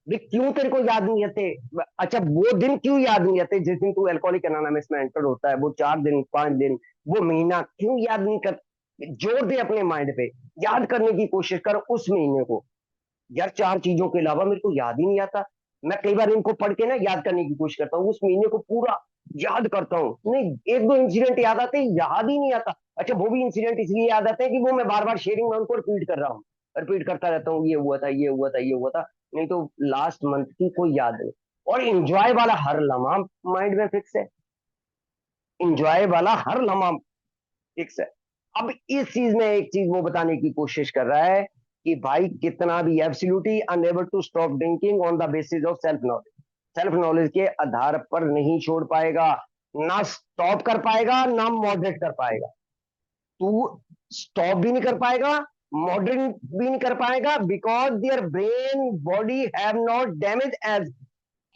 भाई क्यों तेरे को याद नहीं आते? अच्छा, वो दिन क्यों याद नहीं आते जिस दिन तू अल्कोहलिक एनोनिमस में एंटर होता है, वो 4 दिन, 5 दिन, वो महीना क्यों याद नहीं कर? जोर दे अपने माइंड पे, याद करने की कोशिश कर उस महीने को। यार 4 चीजों के अलावा मेरे को याद ही नहीं आता। मैं कई बार इनको पढ़ के ना याद करने की कोशिश करता हूँ, उस महीने को पूरा याद करता हूँ, नहीं 1-2 इंसिडेंट याद आते हैं, याद ही नहीं आता। अच्छा, वो भी इंसिडेंट इसलिए याद आते हैं कि वो मैं बार बार शेयरिंग में उनको रिपीट कर रहा हूँ, रिपीट करता रहता हूँ, ये हुआ था, ये हुआ था, ये हुआ था। नहीं तो लास्ट मंथ की कोई याद नहीं। और इंजॉय वाला हर लम्हा माइंड में फिक्स है, इंजॉय वाला हर लम्हा फिक्स है। अब इस चीज में एक चीज वो बताने की कोशिश कर रहा है कि भाई कितना भी absolutely unable to stop drinking on the basis of self knowledge, self knowledge के आधार पर नहीं छोड़ पाएगा, ना स्टॉप कर पाएगा ना मॉडरेट कर पाएगा। तू स्टॉप भी नहीं कर पाएगा, मॉडरेट भी नहीं कर पाएगा, because their brain body have not damage as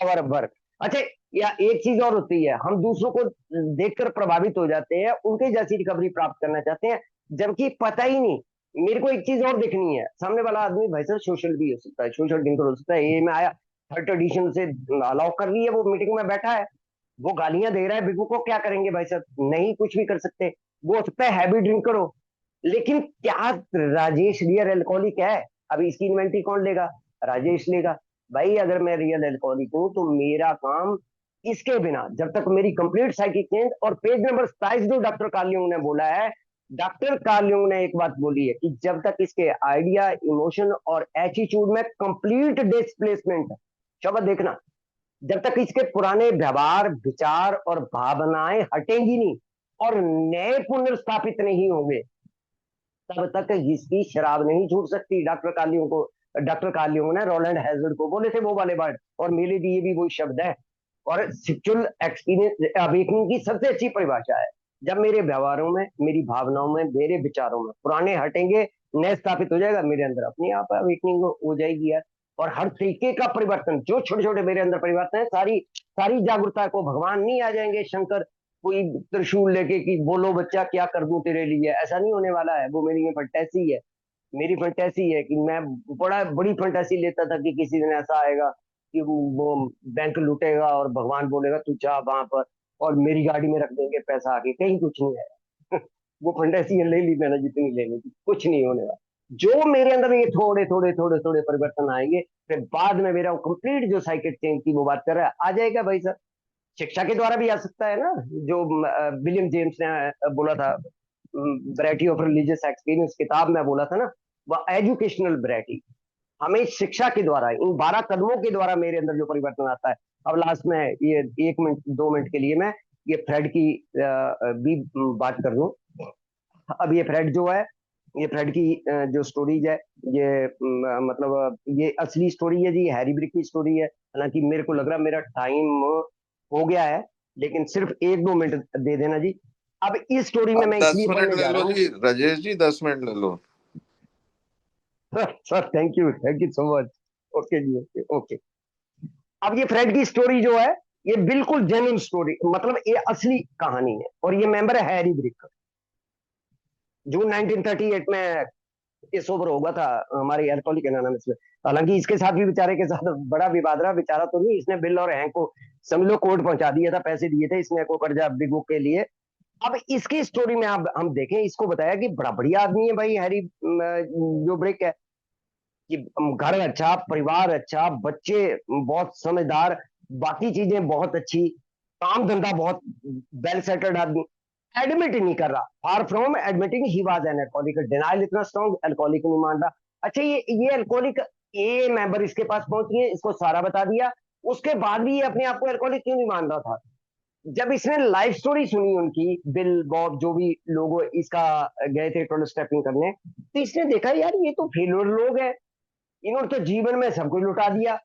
our work. अच्छा, या एक चीज और होती है, हम दूसरों को देखकर प्रभावित हो जाते हैं, उनके जैसी रिकवरी प्राप्त करना चाहते हैं, जबकि पता ही नहीं। मेरे को एक चीज और देखनी है, सामने वाला आदमी भाई साहब सोशल भी हो सकता है, सोशल ड्रिंकर हो सकता है, ये में आया थर्ड एडिशन से अलाउ कर रही है, वो मीटिंग में बैठा है, वो गालियां दे रहा है, बिगू को क्या करेंगे भाई साहब, नहीं कुछ भी कर सकते। वो हो सकता है हैवी ड्रिंकर हो, लेकिन क्या राजेश रियल एल्कोहलिक है? अभी इसकी इन्वेंटरी कौन लेगा? राजेश लेगा। भाई अगर मैं रियल एल्कोहलिक हूं तो मेरा काम इसके बिना, जब तक मेरी कंप्लीट साइकिक चेंज, और पेज नंबर 27 जो डॉक्टर कार्ल ने बोला है, डॉक्टर कार्ल ने एक बात बोली है कि जब तक इसके आइडिया, इमोशन और एटीट्यूड में कंप्लीट डिस्प्लेसमेंट है, शब्द देखना, जब तक इसके पुराने व्यवहार, विचार और भावनाएं हटेंगी नहीं और नए पुनर्स्थापित नहीं होंगे, तब तक इसकी शराब नहीं छूट सकती। डॉक्टर कार्लियों ने रोलैंड हैजर्ड को बोले थे वो वाले वर्ड, और मेरे लिए भी वही शब्द है। और सेक्सुअल एक्सपीरियंस अवेकनिंग की सबसे अच्छी परिभाषा है, जब मेरे व्यवहारों में, मेरी भावनाओं में, मेरे विचारों में पुराने हटेंगे, नए स्थापित हो जाएगा, मेरे अंदर अपने आप अवेकनिंग हो जाएगी यार। और हर तरीके का परिवर्तन, जो छोटे छोटे मेरे अंदर परिवर्तन है, सारी सारी जागरूकता को, भगवान नहीं आ जाएंगे शंकर कोई त्रिशूल लेके कि बोलो बच्चा क्या कर दूं तेरे लिए, ऐसा नहीं होने वाला है। वो मेरी फंटेसी है, मेरी फंटेसी है कि मैं बड़ा बड़ी फंटेसी लेता था कि किसी दिन ऐसा आएगा कि वो बैंक लूटेगा और भगवान बोलेगा तू जा वहां पर, और मेरी गाड़ी में रख देंगे पैसा आके, कहीं कुछ नहीं है। वो फंटेसी ले ली मैंने जितनी लेनी थी, कुछ नहीं होने वाला। जो मेरे अंदर ये थोड़े थोड़े थोड़े थोड़े परिवर्तन आएंगे, फिर बाद में मेरा कंप्लीट जो साइकिल चेंज की वो बात कर रहा है आ जाएगा भाई सर। शिक्षा के द्वारा भी आ सकता है ना, जो विलियम जेम्स ने बोला था, वैरायटी ऑफ रिलीजियस एक्सपीरियंस किताब में बोला था ना, वह एजुकेशनल वैरायटी। हमें शिक्षा के द्वारा, इन 12 कदमों के द्वारा मेरे अंदर जो परिवर्तन आता है। अब लास्ट में ये 1 मिनट 2 मिनट के लिए मैं ये फ्रेड की भी बात कर लूं। अब ये फ्रेड जो है, ये फ्रेड की जो स्टोरीज है, ये मतलब ये असली स्टोरी है जी, हैरी ब्रिक की स्टोरी है। हालांकि मेरे को लग रहा है मेरा टाइम हो गया है, लेकिन सिर्फ 1-2 मिनट दे देना जी। अब इस स्टोरी में आप मैं दस इसलिए मिनट पढ़ने ले जा रहा लो हूँ। जी, राजेश जी 10 मिनट ले लो। Sir thank you so much. Okay जी, ओके ओके। अब ये फ्रेड की स्टोरी जो है, ये बिल्कुल जेन्युइन स्टोरी, मतलब ये असली कहानी है, और ये मेंबर है हैरी ब्रिक, जून 1938 में ये सोबर होगा था हमारे एल्कोहलिक एनोनिमस में। हालांकि इसके साथ भी बेचारे के साथ बड़ा विवाद रहा, बेचारा तो नहीं, इसने बिल और हैंक को समझ लो कोर्ट पहुंचा दिया था, पैसे दिए थे इसने को कर्जा बिगू के लिए। अब इसकी स्टोरी में आप हम देखें, इसको बताया कि बड़ा बढ़िया आदमी है भाई हैरी जो ब्रिक है, कि घर अच्छा, परिवार अच्छा, बच्चे बहुत समझदार, बाकी चीजें बहुत अच्छी, काम धंधा बहुत वेल सेटल्ड आदमी। एडमिट ही नहीं कर रहा, far from admitting he was an alcoholic, denial इतना स्ट्रॉन्ग, अल्कोहलिक नहीं मान रहा। अच्छा, ये अल्कोहलिक, ये मेंबर इसके पास पहुंच गए, इसको सारा बता दिया, उसके बाद भी ये अपने आप को अल्कोहलिक क्यों नहीं मान रहा था? जब इसने लाइफ स्टोरी सुनी उनकी, बिल बॉब जो भी लोग इसका गए थे टोल स्टेपिंग करने, तो इसने देखा यार ये तो फेलियर लोग हैं, इन्होंने तो जीवन में सब कुछ लुटा दिया,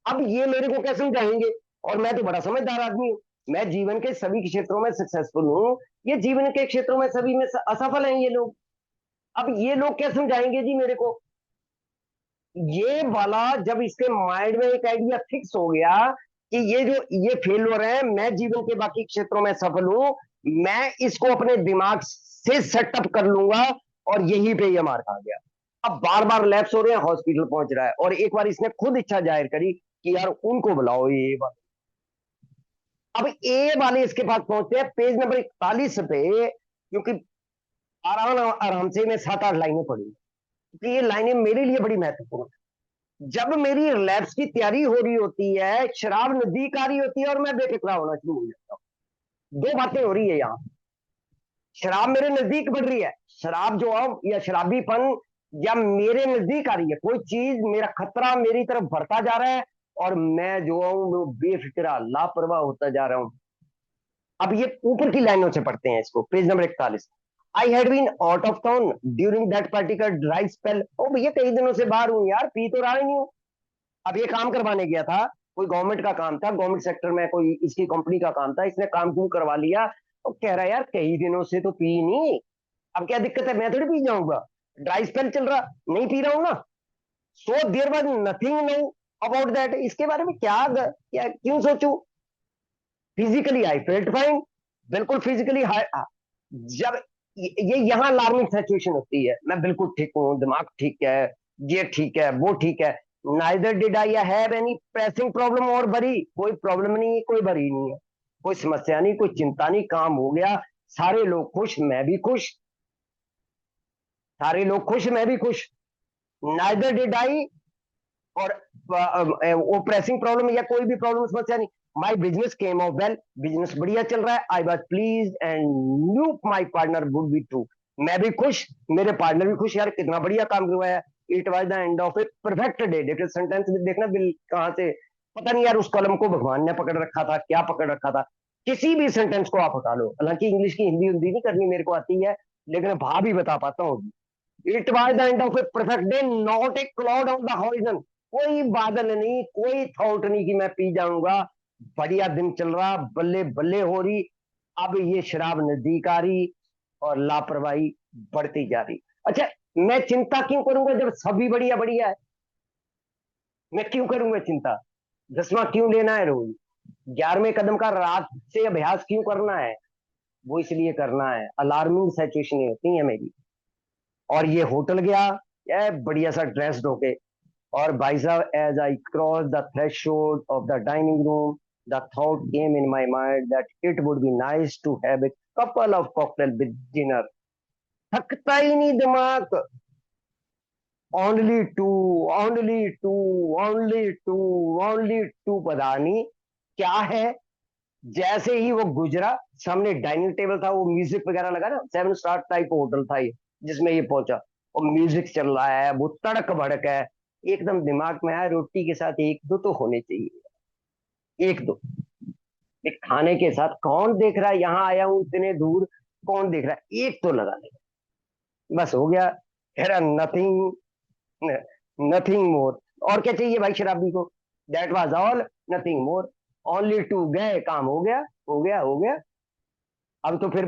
अब ये मेरे को कैसे समझाएंगे? और मैं तो बड़ा समझदार आदमी हूँ, मैं जीवन के सभी क्षेत्रों में सक्सेसफुल हूँ, ये जीवन के क्षेत्रों में सभी में असफल हैं ये लोग। अब ये लोग क्या समझाएंगे जी मेरे को? ये वाला जब इसके माइंड में एक आइडिया फिक्स हो गया कि ये जो ये फेलियर है, मैं जीवन के बाकी क्षेत्रों में सफल हूं, मैं इसको अपने दिमाग से सेटअप कर लूंगा, और यही पे ये मार खा गया। अब बार बार लैप्स हो रहे हैं, हॉस्पिटल पहुंच रहा है, और एक बार इसने खुद इच्छा जाहिर करी कि यार उनको बुलाओ ये वाले। अब ए वाले इसके पास पहुंचते हैं पेज नंबर 41 पे, क्योंकि आराम आराम से मैं 7-8 लाइनें पढ़ी, क्योंकि ये लाइनें मेरे लिए बड़ी महत्वपूर्ण है। जब मेरी लैब्स की तैयारी हो रही होती है, शराब नजदीक आ रही होती है, और मैं बेफिक्रा होना शुरू हो जाता हूँ। दो बातें हो रही है यहाँ, शराब मेरे नजदीक बढ़ रही है, शराब जो है या शराबीपन या मेरे नजदीक आ रही है, कोई चीज मेरा खतरा मेरी तरफ बढ़ता जा रहा है, और मैं जो हूं वो बेफिक्रा लापरवाह होता जा रहा हूं। अब ये ऊपर की लाइनों से पढ़ते हैं इसको, page number 41। I had been out of town during that particular dry spell. ओ भैया कई दिनों से बाहर हूँ यार, पी तो रहा ही नहीं हूँ। अब ये काम करवाने गया था, कोई गवर्नमेंट का काम था, गवर्नमेंट सेक्टर में कोई इसकी कंपनी का काम था, इसने काम क्यों करवा लिया। और कह रहा है यार कई दिनों से तो पी नहीं, अब क्या दिक्कत है, मैं थोड़ी पी जाऊंगा, ड्राई स्पेल चल रहा, नहीं पी रहा हूँ ना। So there was nothing know about that, इसके बारे में क्या क्यों सोचूं। फिजिकली आई फेल्ट फाइन, बिल्कुल फिजिकली। जब ये यहाँ अलार्मिंग सिचुएशन होती है, मैं बिल्कुल ठीक हूँ, दिमाग ठीक है, ये ठीक है, वो ठीक है। Neither did I have any pressing problem और बरी, कोई प्रॉब्लम नहीं है, कोई बरी नहीं है, कोई समस्या नहीं, कोई चिंता नहीं, काम हो गया, सारे लोग खुश, मैं भी खुश, सारे लोग खुश, मैं भी खुश। नाइदर डिड आई, और वो प्रेसिंग प्रॉब्लम या कोई भी प्रॉब्लम समस्या नहीं। My business came of well, business बढ़िया चल रहा है। I was please and knew my partner would be too, मैं भी खुश, मेरे पार्टनर भी खुश, यार कितना बढ़िया काम करवाया। It was the end of a perfect day. देखो सेंटेंस में देखना बिल कहां से, पता नहीं यार उस कलम को भगवान ने पकड़ रखा था, क्या पकड़ रखा था। किसी भी सेंटेंस को आप हटा लो, हालांकि इंग्लिश की हिंदी हिंदी नहीं करनी मेरे को आती है, लेकिन भाव भी बता पाता हूँ। It was the end of a perfect day, not a cloud on the horizon, कोई बादल नहीं, कोई थॉट नहीं कि मैं पी जाऊंगा, बढ़िया दिन चल रहा, बल्ले बल्ले हो रही। अब ये शराब नजदीक आ रही और लापरवाही बढ़ती जा रही। अच्छा, मैं चिंता क्यों करूंगा जब सभी बढ़िया बढ़िया है। मैं क्यों करूंगा चिंता, 10वां क्यों लेना है रोज, 11वें कदम का रात से अभ्यास क्यों करना है। वो इसलिए करना है, अलार्मिंग सिचुएशन होती है मेरी। और ये होटल गया, बढ़िया सा ड्रेस होके, और भाई साहब as I cross the threshold of the dining room, the thought came in my mind that it would be nice to have a couple of cocktail with dinner. थकता ही नहीं दिमाग, only two, only two, only two, only two, पता नहीं क्या है। जैसे ही वो गुजरा, सामने डाइनिंग टेबल था, वो म्यूजिक वगैरह लगा ना, 7 स्टार टाइप होटल था ये, जिसमें ये पहुंचा, और म्यूजिक चल रहा है, वो तड़क भड़क है। एकदम दिमाग में आया रोटी के साथ एक दो तो होने चाहिए, एक दो। एक खाने के साथ कौन देख रहा है, यहाँ आया हूं इतने दूर, कौन देख रहा है, एक तो लगा ले, बस हो गया। हेरा नथिंग, नथिंग मोर। और क्या चाहिए भाई शराबी को, that was all, nothing more, only two, गए काम हो गया, हो गया, हो गया। अब तो फिर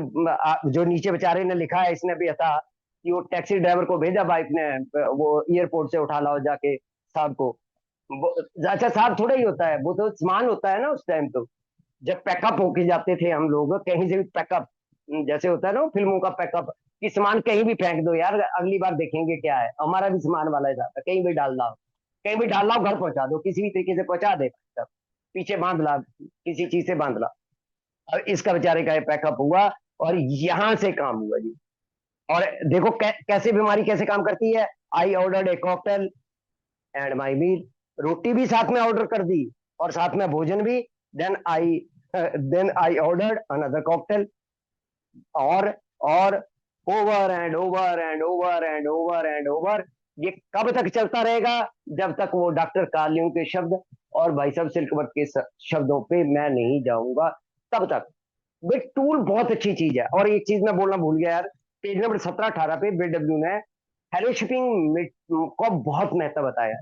जो नीचे बेचारे ने लिखा है, इसने भी था कि वो टैक्सी ड्राइवर को भेजा बाइक ने, वो एयरपोर्ट से उठा लाओ जाके साहब को। अच्छा साहब थोड़ा ही होता है, वो तो सामान होता है ना उस टाइम तो, जब पैकअप होके जाते थे हम लोग कहीं से भी पैकअप, जैसे होता है ना फिल्मों का पैकअप, कि सामान कहीं भी फेंक दो यार, अगली बार देखेंगे क्या है, हमारा भी सामान वाला ही था, कहीं भी डाल दो, कहीं भी डाल लाओ, घर पहुंचा दो, किसी भी तरीके से पहुंचा दे, पीछे बांध ला, किसी चीज से बांध ला। और इसका बेचारे का पैकअप हुआ, और यहां से काम हुआ जी। और देखो कैसे बीमारी कैसे काम करती है। I order a cocktail and my meal, रोटी भी साथ में ऑर्डर कर दी और साथ में भोजन भी। Then I then I ordered another cocktail, और और over and over and over and over and over. ये कब तक चलता रहेगा, जब तक वो डॉक्टर कालियों के शब्द और भाई साहब सिल्कवर्थ के शब्दों पे मैं नहीं जाऊंगा, तब तक। भाई टूल बहुत अच्छी चीज है। और एक चीज मैं बोलना भूल गया यार, पेज नंबर 17-18 पे बीडब्ल्यू ने फेलोशिपिंग को बहुत महत्व बताया,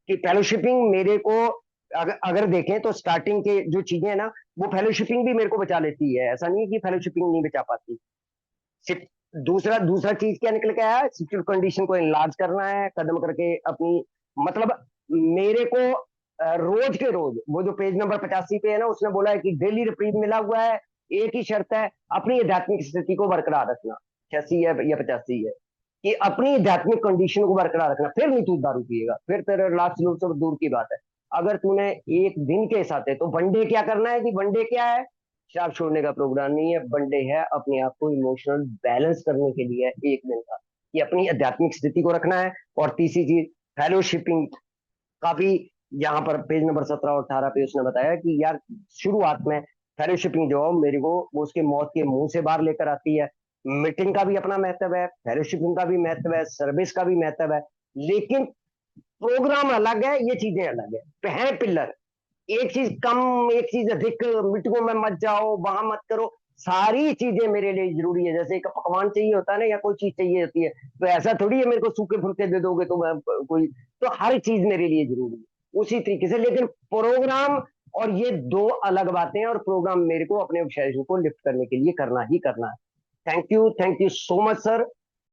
कि फेलोशिपिंग मेरे को, अगर देखें तो स्टार्टिंग के जो चीजें है ना, वो फेलोशिपिंग भी मेरे को बचा लेती है, ऐसा नहीं है कि फेलोशिपिंग नहीं बचा पाती। सिर्फ दूसरा दूसरा चीज क्या निकल के आया, सिचुएशन कंडीशन को इनलार्ज करना है कदम करके अपनी, मतलब मेरे को रोज के रोज, वो जो पेज नंबर 85 पे है ना, उसने बोला है कि डेली रिप्रीव मिला हुआ है, एक ही शर्त है, अपनी आध्यात्मिक स्थिति को बरकरार रखना। 86 है या 85 है, कि अपनी आध्यात्मिक कंडीशन को बरकरार रखना, फिर नहीं तू दारू पिएगा, फिर तेरे लास्ट लूट सब दूर की बात है। अगर तूने एक दिन के साथ है तो वनडे क्या करना है, कि वनडे क्या है, शराब छोड़ने का प्रोग्राम नहीं है, वनडे है अपने आप को इमोशनल बैलेंस करने के लिए, एक दिन का, कि अपनी आध्यात्मिक स्थिति को रखना है। और तीसरी चीज फेलोशिपिंग, काफी यहाँ पर पेज नंबर 17 और 18 पे उसने बताया कि यार शुरुआत में फेलोशिपिंग जो मेरे को वो उसके मौत के मुंह से बाहर लेकर आती है। मीटिंग का भी अपना महत्व है, फेलोशिपिंग का भी महत्व है, सर्विस का भी महत्व है, लेकिन प्रोग्राम अलग है, ये चीजें अलग है पिलर। एक चीज कम, एक चीज अधिक, मीटिंगों में मत जाओ, वहां मत करो, सारी चीजें मेरे लिए जरूरी है। जैसे एक पकवान चाहिए होता है ना, या कोई चीज चाहिए होती है, तो ऐसा थोड़ी है मेरे को सूखे फुल्के दे दोगे तो मैं कोई, तो हर चीज मेरे लिए जरूरी है उसी तरीके से। लेकिन प्रोग्राम और ये दो अलग बातें हैं, और प्रोग्राम मेरे को अपने विषय को लिफ्ट करने के लिए करना ही करना है। Thank you so much sir.